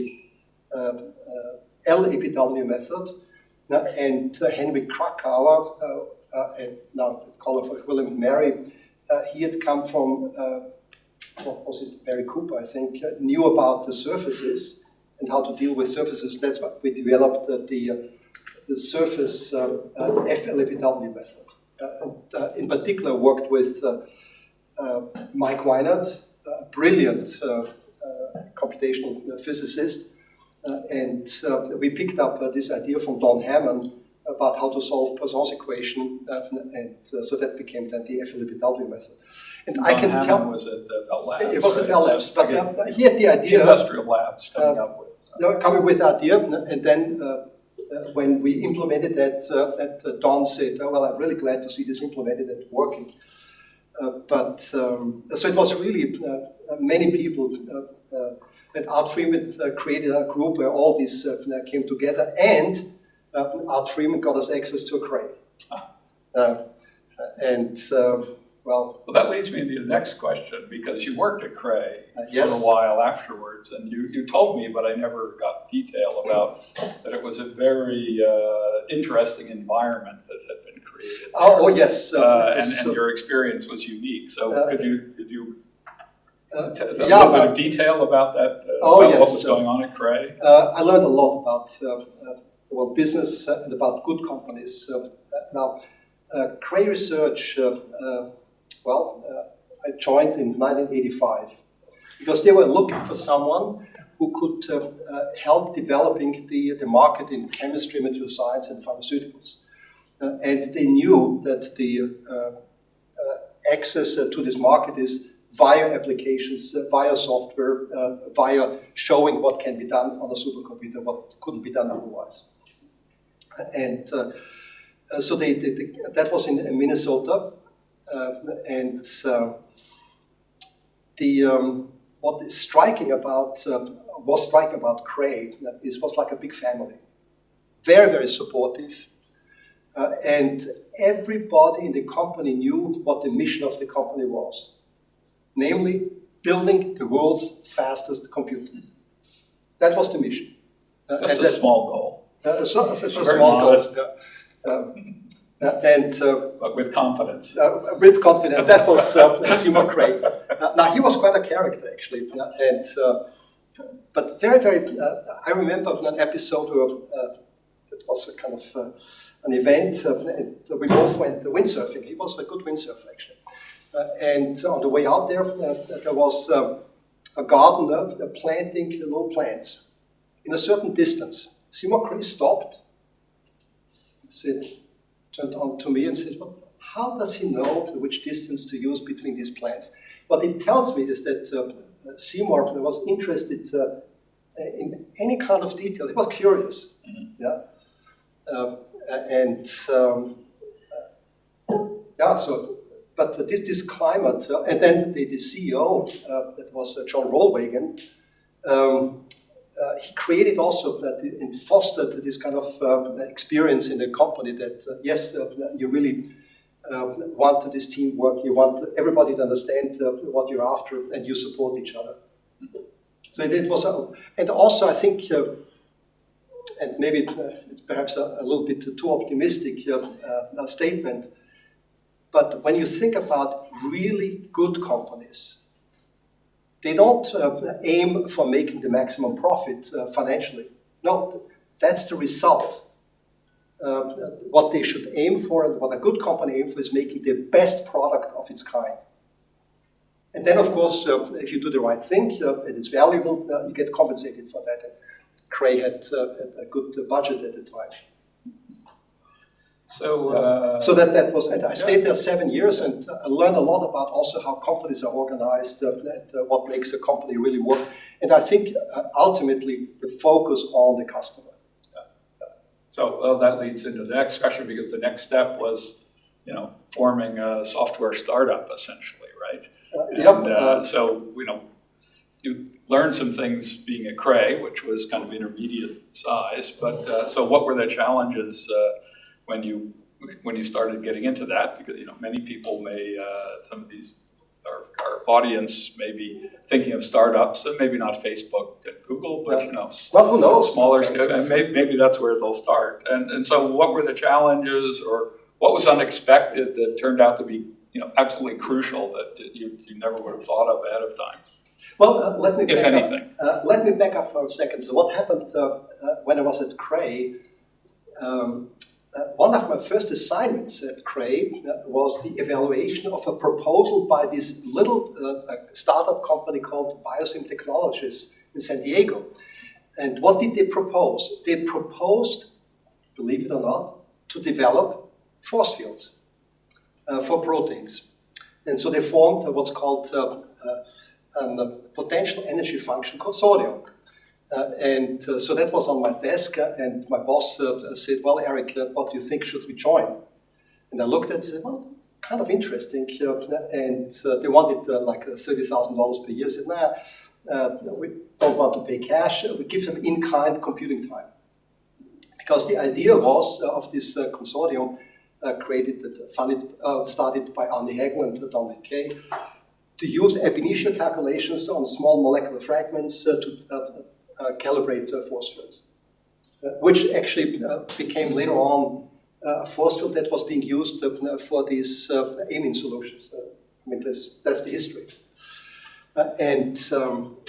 LAPW method, and Henry Krakauer, now caller for William and Mary, he had come from, what was it, Barry Cooper, I think, knew about the surfaces and how to deal with surfaces. That's what we developed the the surface FLAPW method. In particular, worked with Mike Weinert, a brilliant computational physicist, and we picked up this idea from Don Hammond about how to solve Poisson's equation, and so that became then the FLAPW method. And Don I can Hammond tell was at Bell Labs. it was at right? Bell Labs, but he had the The idea. industrial labs coming up with. Coming with the idea, and then when we implemented that, Don said, "Oh, well, I'm really glad to see this implemented and working." So it was really many people. And Art Freeman created a group where all these came together, and Art Freeman got us access to a Cray. Well, that leads me to the next question, because you worked at Cray yes. for a while afterwards, and you told me, but I never got detail about that it was a very interesting environment that had been created. Oh yes. And your experience was unique. So could you a little bit of detail about that? About yes. What was going on at Cray? I learned a lot about business and about good companies. Now, Cray Research. I joined in 1985 because they were looking for someone who could help developing the market in chemistry, material science, and pharmaceuticals. And they knew that the access to this market is via applications, via software, via showing what can be done on a supercomputer, what couldn't be done otherwise. And so that was in Minnesota. What is striking about Cray was like a big family, very, very supportive, and everybody in the company knew what the mission of the company was, namely building the world's fastest computer. That was the mission. Just a small goal. Such a small goal. But with confidence. With confidence. That was Seymour Cray. Now, he was quite a character, actually. But very, very, I remember an episode where it was a kind of an event. We both went windsurfing. He was a good windsurfer, actually. And on the way out there was a gardener planting little plants in a certain distance. Seymour Cray stopped, turned on to me and said, "Well, how does he know which distance to use between these plants?" What it tells me is that Seymour was interested in any kind of detail. He was curious. Mm-hmm. But this climate, and then the CEO, that was John Rollwagen, he created also and fostered this kind of experience in the company that, you really want this teamwork, you want everybody to understand what you're after, and you support each other. So it was, and also I think, and maybe it's perhaps a little bit too optimistic statement, but when you think about really good companies, they don't aim for making the maximum profit financially. No, that's the result. What they should aim for, and what a good company aims for, is making the best product of its kind. And then, of course, if you do the right thing, it is valuable, you get compensated for that. And Cray had a good budget at the time. So that was, and I stayed there 7 years, and I learned a lot about also how companies are organized, what makes a company really work, and I think ultimately the focus on the customer. So that leads into the next question, because the next step was, forming a software startup, essentially, right? So you learned some things being at Cray, which was kind of intermediate size. But so what were the challenges when you started getting into that? Because many people may, some of these our audience may be thinking of startups, and maybe not Facebook and Google, but well, who knows? Smaller scale, and maybe that's where they'll start. And so, what were the challenges, or what was unexpected that turned out to be absolutely crucial that you never would have thought of ahead of time? Well, let me if anything. Let me back up for a second. So what happened when I was at Cray? one of my first assignments at Cray was the evaluation of a proposal by this little startup company called Biosim Technologies in San Diego. And what did they propose? They proposed, believe it or not, to develop force fields for proteins. And so they formed what's called a potential energy function consortium. So that was on my desk, and my boss said, well, Eric, what do you think, should we join? And I looked at it and said, well, kind of interesting. And they wanted like $30,000 per year. I said, we don't want to pay cash. We give them in-kind computing time. Because the idea was of this consortium started by Arne Hegel and Dominic Kay, to use ab initio calculations on small molecular fragments to calibrate force fields, which actually became later on a force field that was being used for these amine solutions. I mean, that's the history.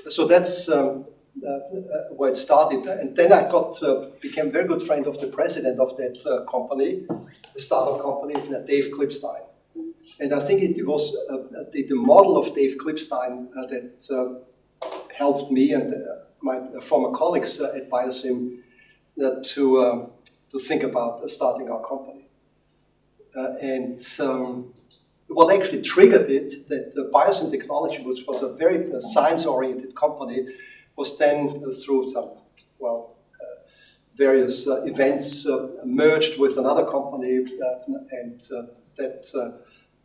So that's where it started. And then I became a very good friend of the president of that company, the startup company, Dave Klipstein. And I think it was the model of Dave Klipstein that helped me and my former colleagues at Biosim to think about starting our company. What actually triggered it, that Biosim Technology, which was a very science-oriented company, was then through some, various events merged with another company, and that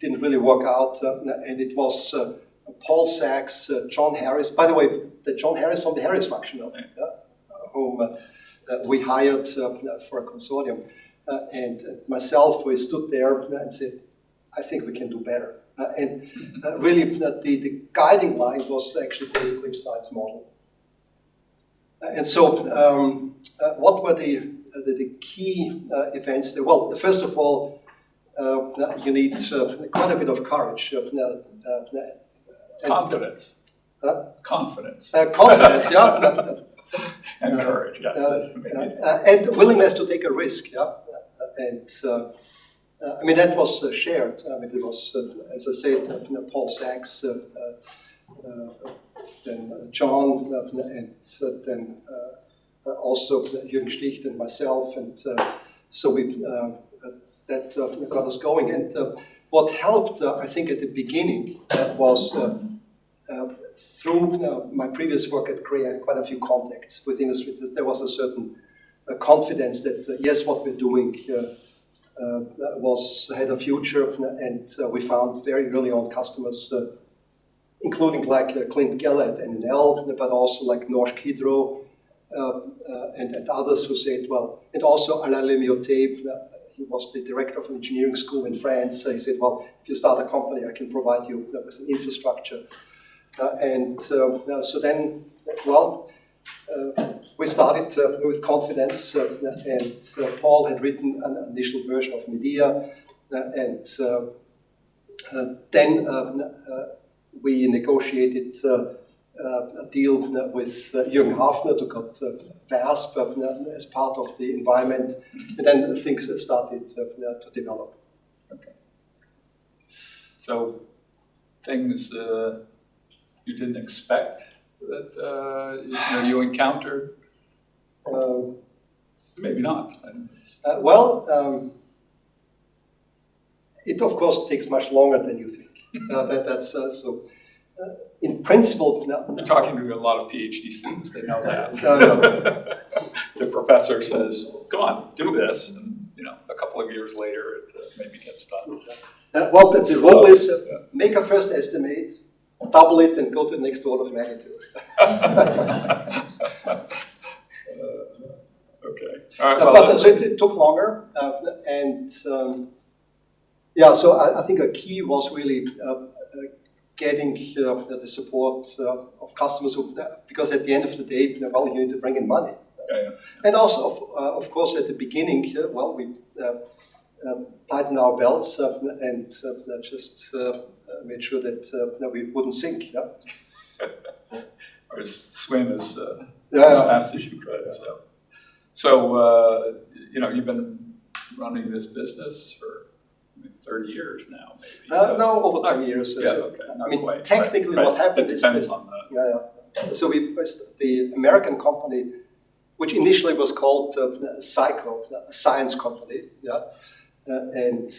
didn't really work out. And it was Paul Sachs, John Harris, by the way, the John Harris from the Harris Functional, whom we hired for a consortium, and myself, we stood there and said, I think we can do better. Really, the guiding line was actually Dave Klipstein's model. And so, what were the key events there? Well, first of all, you need quite a bit of courage. Confidence. Confidence. Confidence, yeah. And courage, yes. And willingness to take a risk, yeah. And I mean, that was shared. I mean, it was, as I said, Paul Sachs, then John, and then also Jürgen Sticht and myself, and so that got us going. And what helped, I think, at the beginning was through my previous work at Cray, I had quite a few contacts with industry. There was a certain confidence that yes, what we're doing had a future, and we found very early on customers, including like Clint Geller at NNL, but also like Norsk Hydro and others who said, well, and also Alain Lemioté, he was the director of an engineering school in France. He said, well, if you start a company, I can provide you with an infrastructure. So then, well, we started with confidence, and Paul had written an initial version of Medea, and then we negotiated a deal with Jürgen Hafner to got VASP as part of the environment, and then things started to develop. Okay. So things you didn't expect that you encountered? Maybe not. It of course takes much longer than you think. That's so. In principle, You're talking to a lot of PhD students. They know that. The professor says, "Come on, do this," and a couple of years later, it maybe gets done. Well, the rule is make a first estimate, double it, and go to the next order of magnitude. Okay. All right, well, so it took longer, and so I think a key was really getting the support of customers, because at the end of the day, well, you need to bring in money. yeah. And also, of course, at the beginning, we tightened our belts and just made sure that we wouldn't sink. Yeah? Or swim as fast as you could. So you've been running this business for 30 years now, maybe. No, over 20 years. Yeah, okay, not I mean, quite. technically what happened it is depends that, on the. so the American company, which initially was called Psycho, a science company, and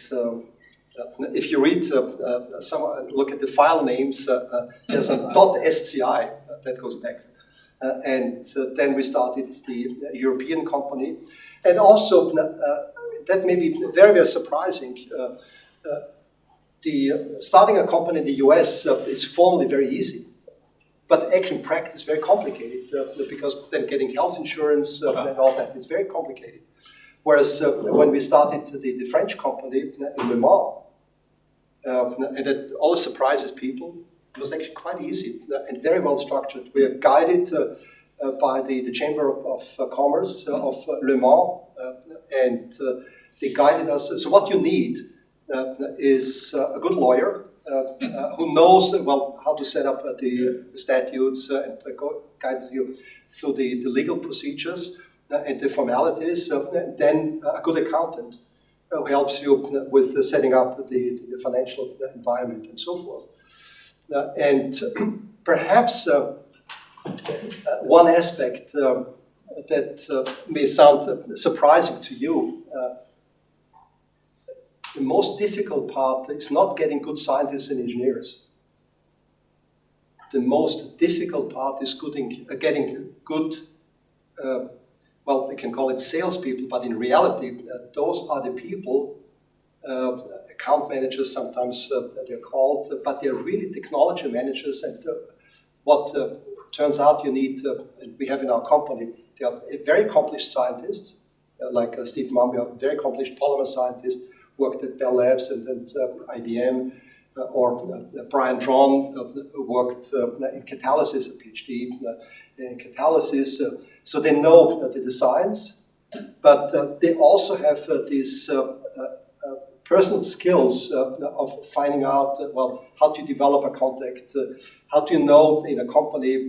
if you read look at the file names, there's a .sci that goes back, and then we started the European company, and also that may be very, very surprising. Starting a company in the US is formally very easy, but actually in practice very complicated because then getting health insurance and all that is very complicated. Whereas when we started the French company in Le Mans, and it always surprises people, it was actually quite easy and very well structured. We are guided by the Chamber of Commerce of Le Mans, and they guided us. So what you need is a good lawyer who knows how to set up the statutes and guides you through the legal procedures and the formalities. And then a good accountant who helps you with setting up the financial environment and so forth. And perhaps one aspect that may sound surprising to you. The most difficult part is not getting good scientists and engineers. The most difficult part is getting good, we can call it salespeople, but in reality, those are the people, account managers sometimes they're called, but they're really technology managers. And what turns out you need, and we have in our company, they are very accomplished scientists, like Steve Mumby, a very accomplished polymer scientist, worked at Bell Labs and IBM, or Brian Tron worked in catalysis, a PhD in catalysis. So they know the science, but they also have these personal skills of finding out, how do you develop a contact? How do you know in a company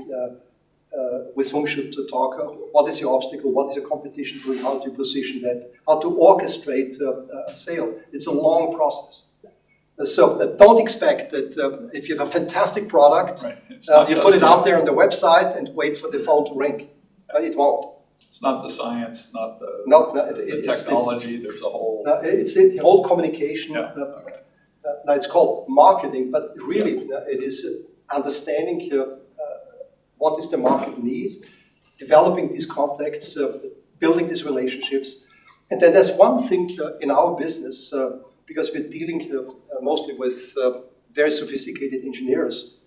with whom should to talk? What is your obstacle? What is your competition doing? How do you position that? How to orchestrate a sale? It's a long process. So don't expect that if you have a fantastic product, you put it out there on the website and wait for the phone to ring. It won't. It's not the science, not the technology. There's a whole. It's the whole communication. Yeah. Now it's called marketing, but really it is understanding what is the market need, developing these contacts, building these relationships. And then there's one thing in our business, because we're dealing mostly with very sophisticated engineers.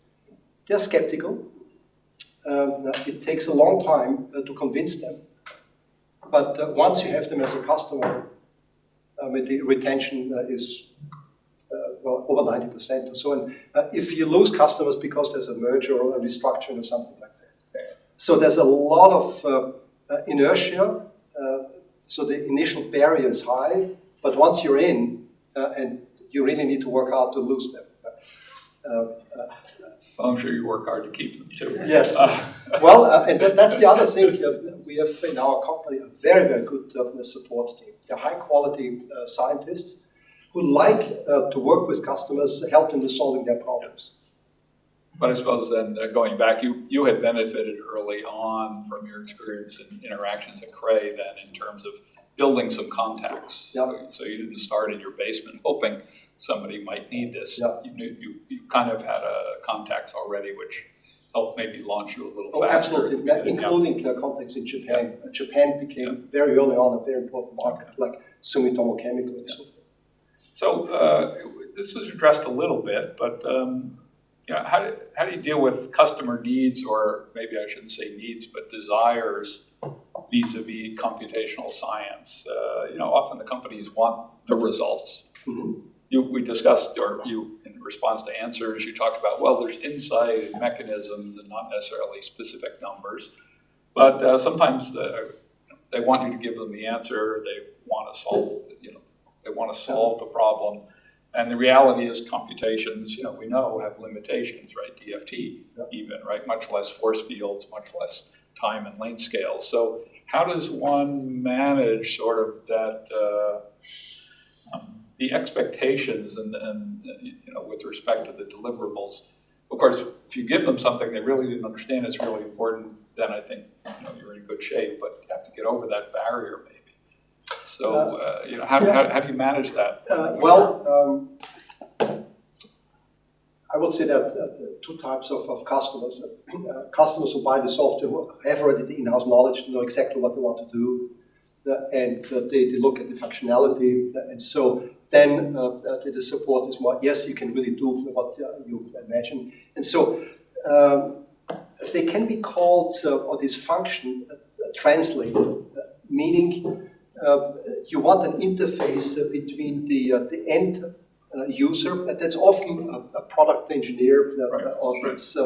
They're skeptical. It takes a long time to convince them. But once you have them as a customer, the retention is over 90% or so. And if you lose customers because there's a merger or a restructuring or something like that. So there's a lot of inertia. So the initial barrier is high, but once you're in, and you really need to work hard to lose them. I'm sure you work hard to keep them too. Yes. And that's the other thing. We have in our company a very, very good support team. They're high quality scientists who like to work with customers, help them with solving their problems. But I suppose then going back, you had benefited early on from your experience and interactions at Cray then in terms of building some contacts. Yep. So you didn't start in your basement hoping somebody might need this. Yep. You kind of had contacts already, which helped maybe launch you a little faster. Absolutely, including contacts in Japan. Yeah. Japan became very early on a very important market, like Sumitomo Chemical and so forth. So this was addressed a little bit, but how do you deal with customer needs, or maybe I shouldn't say needs, but desires vis-a-vis computational science? Often the companies want the results. Mm-hmm. We discussed, or you, in response to answers, you talked about, there's insight and mechanisms and not necessarily specific numbers. But sometimes they want you to give them the answer. They want to solve, the problem. And the reality is computations, we know, have limitations, right? DFT even, right? Much less force fields, much less time and length scales. So how does one manage sort of that, the expectations and with respect to the deliverables? Of course, if you give them something they really didn't understand is really important, then I think you're in good shape. But you have to get over that barrier, maybe. So how do you manage that? I would say that two types of customers. Customers who buy the software who have already the in-house knowledge to know exactly what they want to do, and they look at the functionality, and so then the support is more, yes, you can really do what you imagine. And so they can be called, or this function, translator, meaning you want an interface between the end user, that's often a product engineer, or it's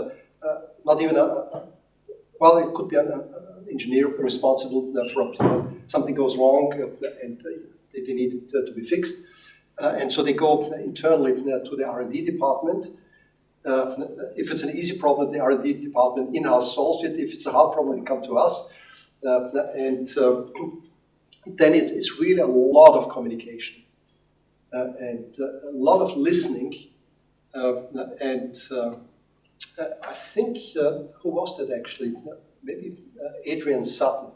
not even it could be an engineer responsible for something goes wrong and they need it to be fixed. And so they go internally to the R&D department. If it's an easy problem, the R&D department in-house solves it. If it's a hard problem, they come to us. And then it's really a lot of communication and a lot of listening. And I think, who was that actually? Maybe Adrian Sutton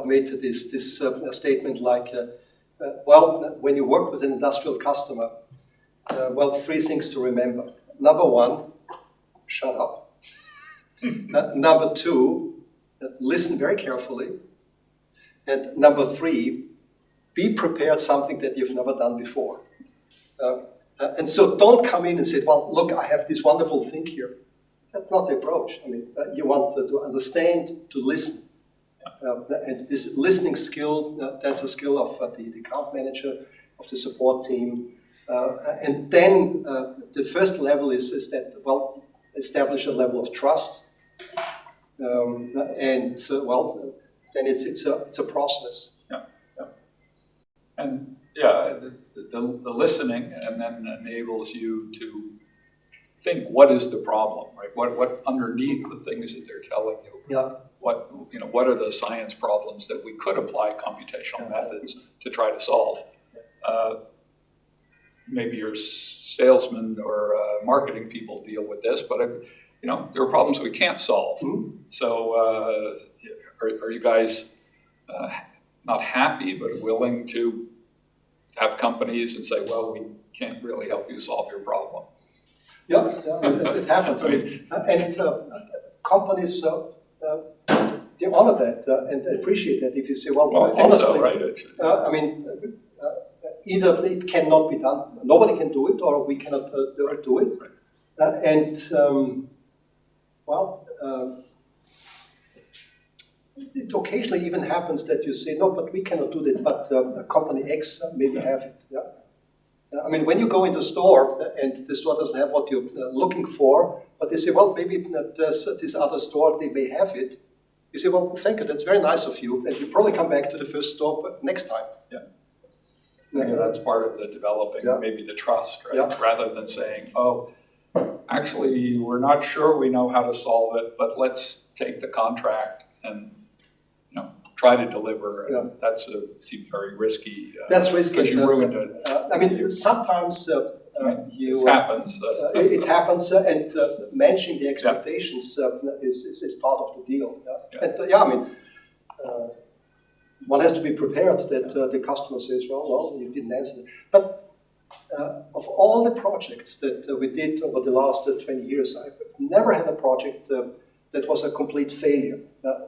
made this statement like, when you work with an industrial customer, three things to remember. Number one, shut up. Number two, listen very carefully. And number three, be prepared something that you've never done before. And so don't come in and say, well, look, I have this wonderful thing here. That's not the approach. I mean, you want to understand, to listen. And this listening skill, that's a skill of the account manager, of the support team. And then the first level is that, establish a level of trust. Then it's a process. And the listening, and then enables you to think, what is the problem, right? What underneath the things that they're telling you? Yeah. What are the science problems that we could apply computational methods to try to solve? Maybe your salesmen or marketing people deal with this, but there are problems we can't solve. Mm-hmm. So are you guys not happy, but willing to have companies and say, well, we can't really help you solve your problem? Yeah, it happens. And companies, they honor that and appreciate that. If you say, I think honestly, so, right? Either it cannot be done, nobody can do it, or we cannot do it. Right. It occasionally even happens that you say, no, but we cannot do that, but company X maybe have it. Yeah. When you go into a store and the store doesn't have what you're looking for, but they say, well, maybe there's this other store, they may have it. You say, well, thank you, that's very nice of you, and you probably come back to the first store next time. Yeah. That's part of the developing, maybe the trust, right? Yeah. Rather than saying, oh, actually, we're not sure we know how to solve it, but let's take the contract and try to deliver. Yeah. That seems very risky. That's risky. Because you ruined it. Sometimes this happens. It happens, and managing the expectations is part of the deal. Yeah. And one has to be prepared that the customer says, well, you didn't answer. But of all the projects that we did over the last 20 years, I've never had a project that was a complete failure.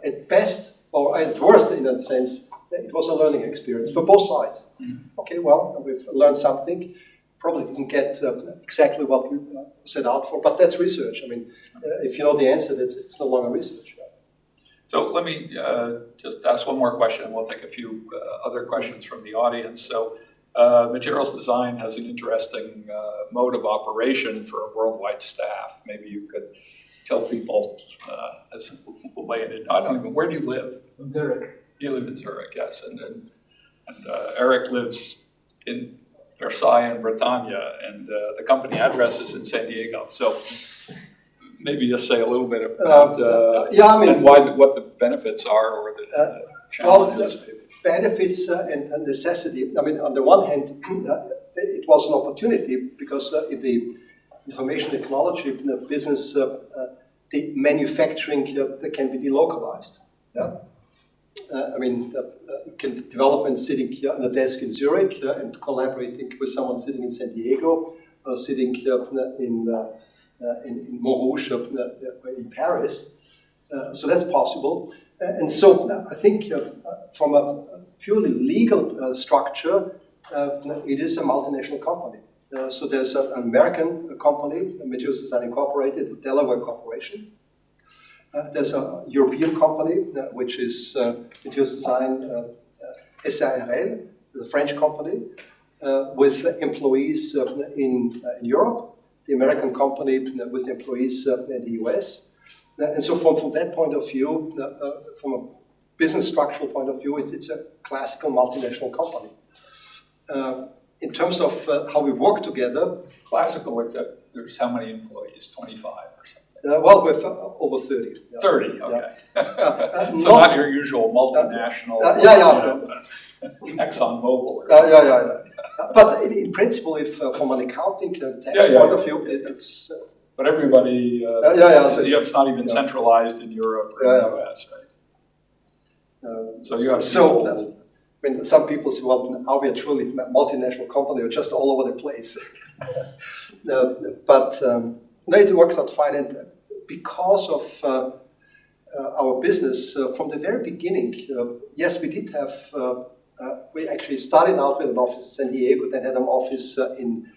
At best, or at worst in that sense, it was a learning experience for both sides. Mm-hmm. Okay, we've learned something. Probably didn't get exactly what we set out for, but that's research. If you know the answer, it's no longer research. So let me just ask one more question, and we'll take a few other questions from the audience. So materials design has an interesting mode of operation for a worldwide staff. Maybe you could tell people as a way in. I don't even. Where do you live? In Zurich. You live in Zurich, yes, and Eric lives in Versailles and Bretagne, and the company address is in San Diego. So maybe just say a little bit about and what the benefits are, or challenges maybe? Benefits and necessity. I mean, on the one hand, it was an opportunity because in the information technology business, the manufacturing can be delocalized. Yeah? I mean, you can development sitting here on a desk in Zurich and collaborating with someone sitting in San Diego or sitting in Montrouge in Paris. So that's possible. And so I think from a purely legal structure, it is a multinational company. So there's an American company, Materials Design Incorporated, a Delaware corporation. There's a European company, which is Materials Design SARL, the French company, with employees in Europe, the American company with employees in the US. And so from that point of view, from a business structural point of view, it's a classical multinational company. In terms of how we work together. Classical, except there's how many employees? 25 or something? Well, we're over 30. Yeah. 30, okay. Yeah. So not your usual multinational, ExxonMobil. Or But in principle, if from an accounting tax point of view, it's... But everybody, so it's not even centralized in Europe or in the US, right? So you have people. I mean, some people say, well, are we a truly multinational company or just all over the place? But no, it works out fine. And because of our business, from the very beginning, yes, we did have, we actually started out with an office in San Diego, then had an office in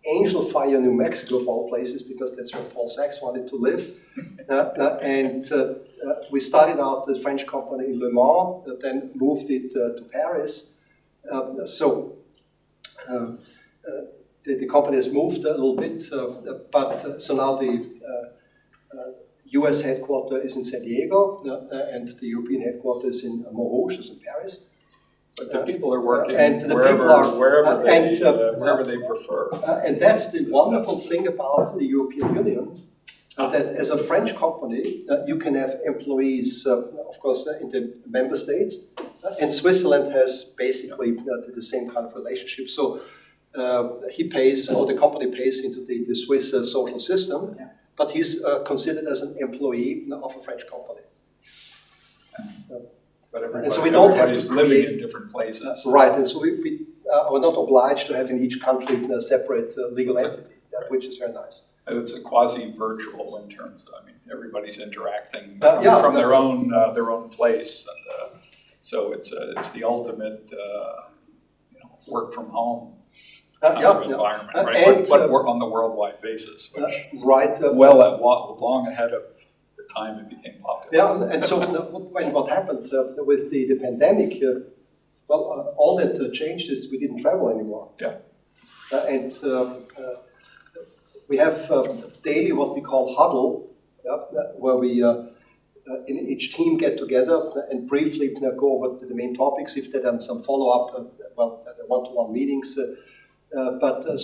Angel Fire, New Mexico, of all places, because that's where Paul Sachs wanted to live. And we started out the French company in Le Mans, then moved it to Paris. So the company has moved a little bit, but so now the US headquarters is in San Diego, and the European headquarters in Montrouge, in Paris. But the people are working wherever they prefer. And that's the wonderful thing about the European Union, that as a French company, you can have employees, of course, in the member states, and Switzerland has basically the same kind of relationship. So he pays, or the company pays into the Swiss social system, but he's considered as an employee of a French company. But and so we don't have to living create in different places. Right, and so we are not obliged to have in each country a separate legal entity, which is very nice. And it's a quasi-virtual in terms of, I mean, everybody's interacting from their own place, and so it's the ultimate work from home kind of environment, right? And, but work on the worldwide basis, which long ahead of the time it became popular. Yeah, and so what happened with the pandemic, all that changed is we didn't travel anymore. Yeah. And we have daily what we call huddle, where we in each team get together and briefly go over the main topics. If they've done some follow-up, the one-to-one meetings. So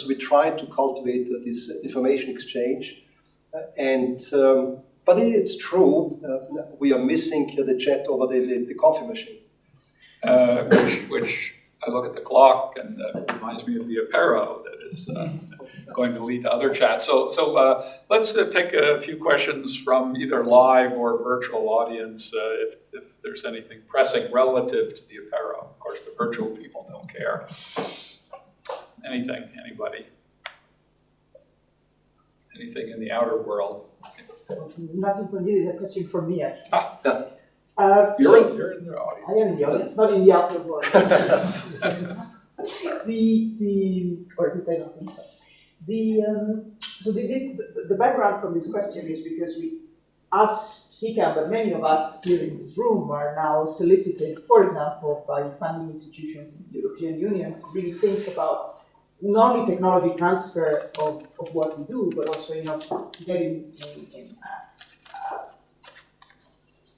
we try to cultivate this information exchange. But it's true, we are missing the chat over the coffee machine. Which I look at the clock and that reminds me of the apéro that is going to lead to other chats. So let's take a few questions from either live or virtual audience if there's anything pressing relative to the apéro. Of course, the virtual people don't care. Anything, anybody? Anything in the outer world? Nothing for you. It's a question for me, actually. You're in the audience. I am in the audience, not in the outer world. Or at least I don't think so. The background from this question is because us, CCAM, but many of us here in this room are now solicited, for example, by funding institutions in the European Union to really think about not only technology transfer of what we do, but also getting in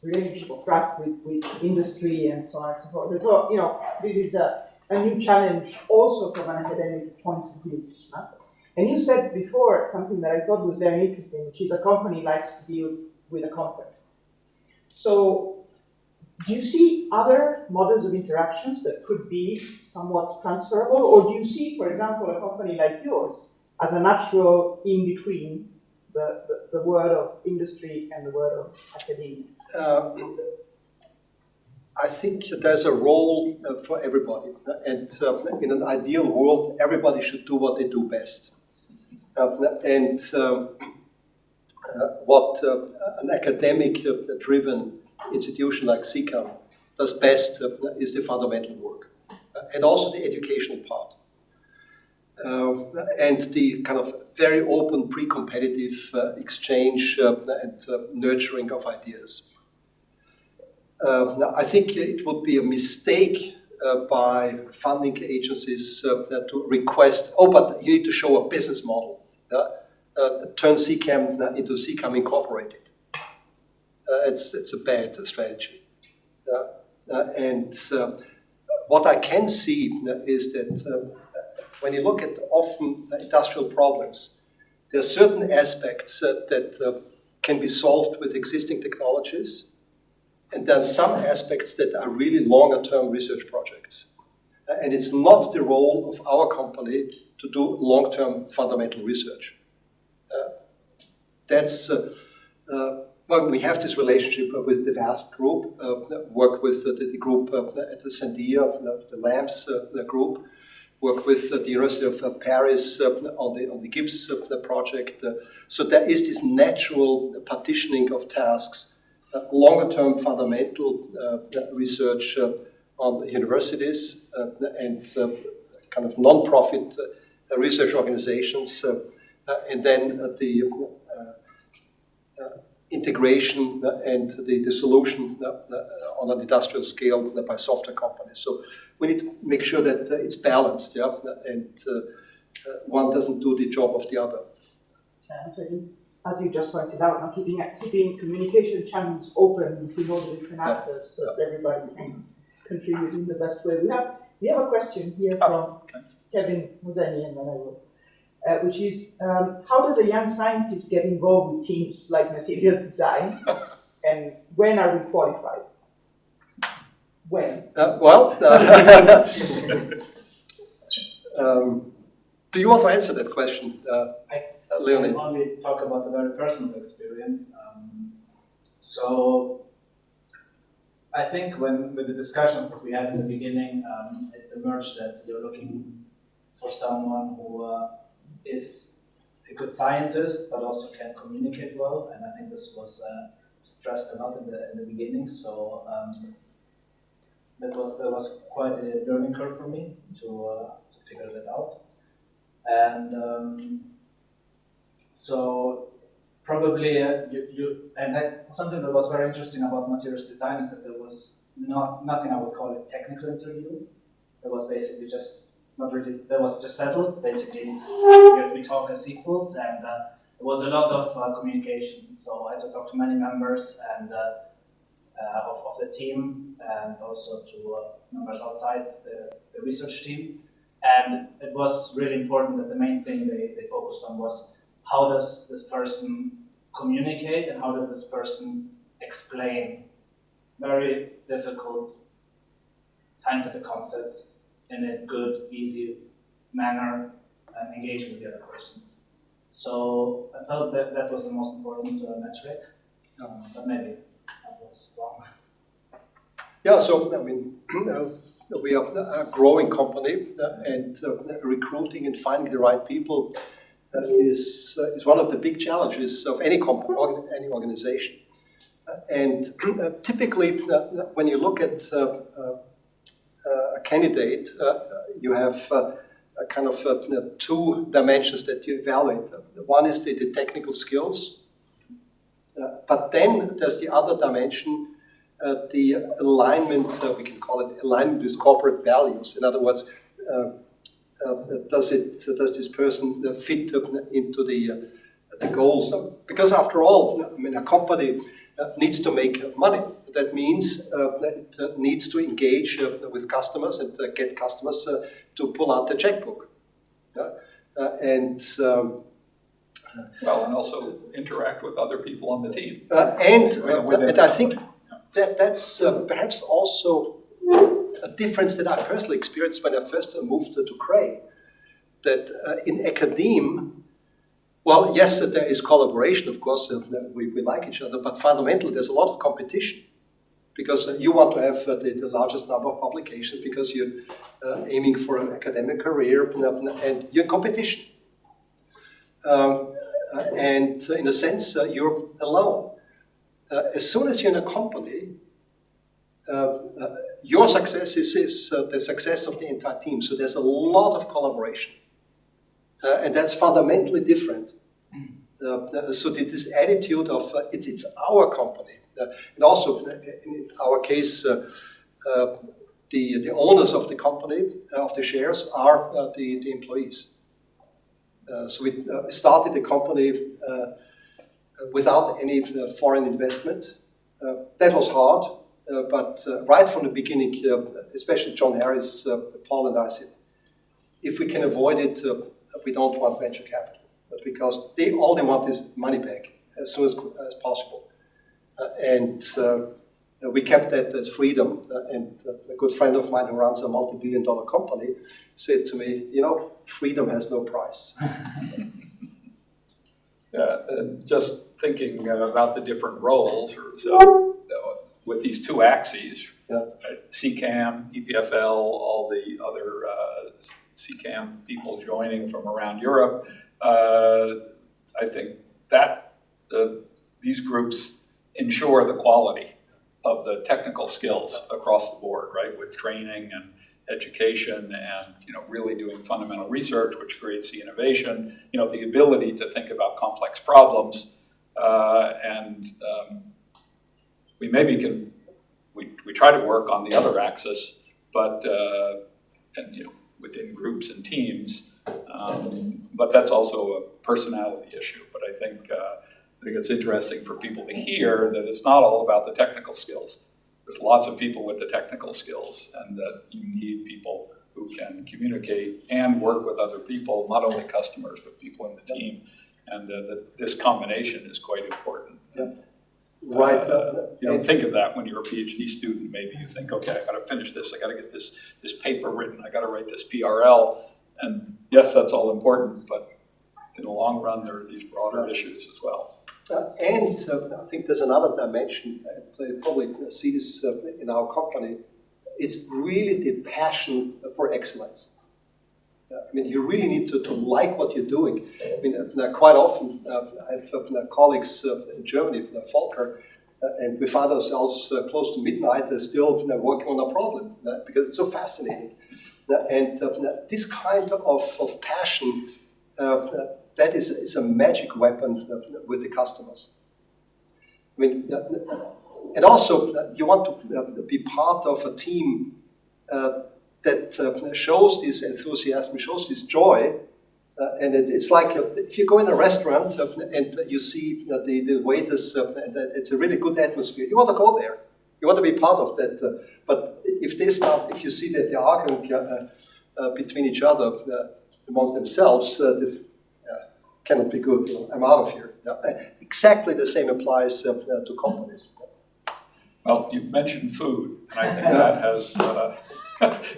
relationship of trust with industry and so on and so forth. And so, this is a new challenge also from an academic point of view. And you said before something that I thought was very interesting, which is a company likes to deal with a company. So Do you see other models of interactions that could be somewhat transferable, or do you see, for example, a company like yours as a natural in between the world of industry and the world of academia? I think there's a role for everybody, and in an ideal world, everybody should do what they do best. What an academic-driven institution like CCAM does best is the fundamental work, and also the educational part, and the kind of very open, pre-competitive exchange and nurturing of ideas. I think it would be a mistake by funding agencies to request, oh, but you need to show a business model. Turn CCAM into CCAM Incorporated. It's a bad strategy. What I can see is that when you look at often industrial problems, there are certain aspects that can be solved with existing technologies, and there are some aspects that are really longer-term research projects. And it's not the role of our company to do long-term fundamental research. Well, we have this relationship with the VASP group, work with the group at the Sandia, the LAMPS group, work with the University of Paris on the Gibbs project. So there is this natural partitioning of tasks, longer-term fundamental research on universities and kind of non-profit research organizations, and then the integration and the solution on an industrial scale by software companies. So we need to make sure that it's balanced, yeah, and one doesn't do the job of the other. So as you just pointed out, now keeping communication channels open between all the different actors so that everybody can contribute in the best way. We have a question here from Kevin Muzeni, and then I will. Which is, how does a young scientist get involved with teams like materials design, and when are we qualified? When? Do you want to answer that question, Leonie? I can only talk about a very personal experience. So I think with the discussions that we had in the beginning, it emerged that you're looking for someone who is a good scientist, but also can communicate well, and I think this was stressed a lot in the beginning. So that was quite a learning curve for me to figure that out, and so probably something that was very interesting about materials design is that there was nothing I would call a technical interview. It was basically just. Not really. That was just settled. Basically, we talk as equals, and there was a lot of communication. So I had to talk to many members and of the team, and also to members outside the research team. And it was really important that the main thing they focused on was how does this person communicate and how does this person explain very difficult scientific concepts in a good, easy manner, and engaging with the other person. So I felt that was the most important metric, but maybe that was wrong. Yeah, so I mean, we are a growing company, and recruiting and finding the right people is one of the big challenges of any company, any organization. And typically, when you look at a candidate, you have a kind of two dimensions that you evaluate. One is the technical skills, but then there's the other dimension, the alignment, we can call it alignment with corporate values. In other words, does this person fit into the goals? Because after all, I mean, a company needs to make money. That means that it needs to engage with customers and get customers to pull out the checkbook. And and also interact with other people on the team. And I think that's perhaps also a difference that I personally experienced when I first moved to Cray. That in academia, well, yes, there is collaboration, of course, we like each other, but fundamentally there's a lot of competition because you want to have the largest number of publications because you're aiming for an academic career and you're in competition. And in a sense, you're alone. As soon as you're in a company, your success is the success of the entire team. So there's a lot of collaboration. And that's fundamentally different. So this attitude of it's our company. And also, in our case, the owners of the company, of the shares, are the employees. So we started the company without any foreign investment. That was hard, but right from the beginning, especially John Harris, Paul and I said, if we can avoid it, we don't want venture capital, because all they want is money back as soon as possible. And we kept that as freedom. And a good friend of mine who runs a multi-billion-dollar company said to me, freedom has no price. Just thinking about the different roles, with these two axes, CCAM, EPFL, all the other CCAM people joining from around Europe, I think that these groups ensure the quality of the technical skills across the board, right, with training and education and really doing fundamental research, which creates the innovation, the ability to think about complex problems, and we maybe can we try to work on the other axis, but and within groups and teams, but that's also a personality issue. But I think it's interesting for people to hear that it's not all about the technical skills. There's lots of people with the technical skills, and that you need people who can communicate and work with other people, not only customers, but people in the team. And that this combination is quite important. Yeah. Right. You don't think of that when you're a PhD student. Maybe you think, okay, I got to finish this. I got to get this paper written. I got to write this PRL. And yes, that's all important, but in the long run, there are these broader issues as well. And I think there's another dimension, you probably see this in our company, it's really the passion for excellence. You really need to like what you're doing. Quite often I have colleagues in Germany, Volker, and we find ourselves close to midnight still working on a problem because it's so fascinating. And this kind of passion, that is a magic weapon with the customers. And also you want to be part of a team that shows this enthusiasm, shows this joy, and it's like if you go in a restaurant and you see the waiters, it's a really good atmosphere. You want to go there. You want to be part of that. But if you see that they're arguing between each other among themselves, this cannot be good. I'm out of here. Exactly the same applies to companies. Well, you've mentioned food, and I think that has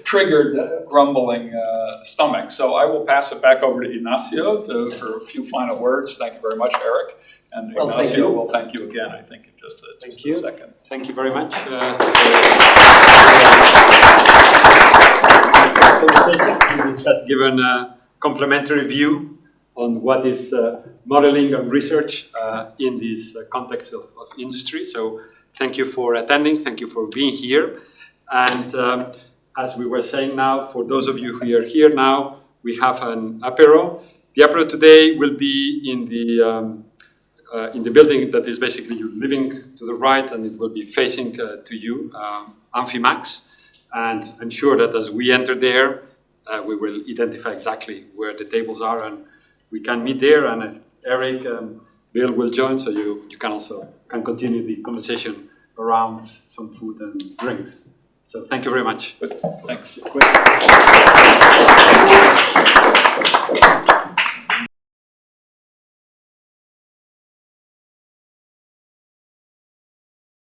triggered grumbling stomachs. So I will pass it back over to Ignacio for a few final words. Thank you very much, Eric. And Ignacio will thank you again, I think, in just a second. Thank you very much. This has given a complementary view on what is modeling and research in this context of industry. So thank you for attending. Thank you for being here. And as we were saying now, for those of you who are here now, we have an apéro. The apéro today will be in the building that is basically you living to the right, and it will be facing to you, Amphimax. And I'm sure that as we enter there, we will identify exactly where the tables are, and we can meet there. And Eric and Bill will join, so you can continue the conversation around some food and drinks. So thank you very much. Thanks.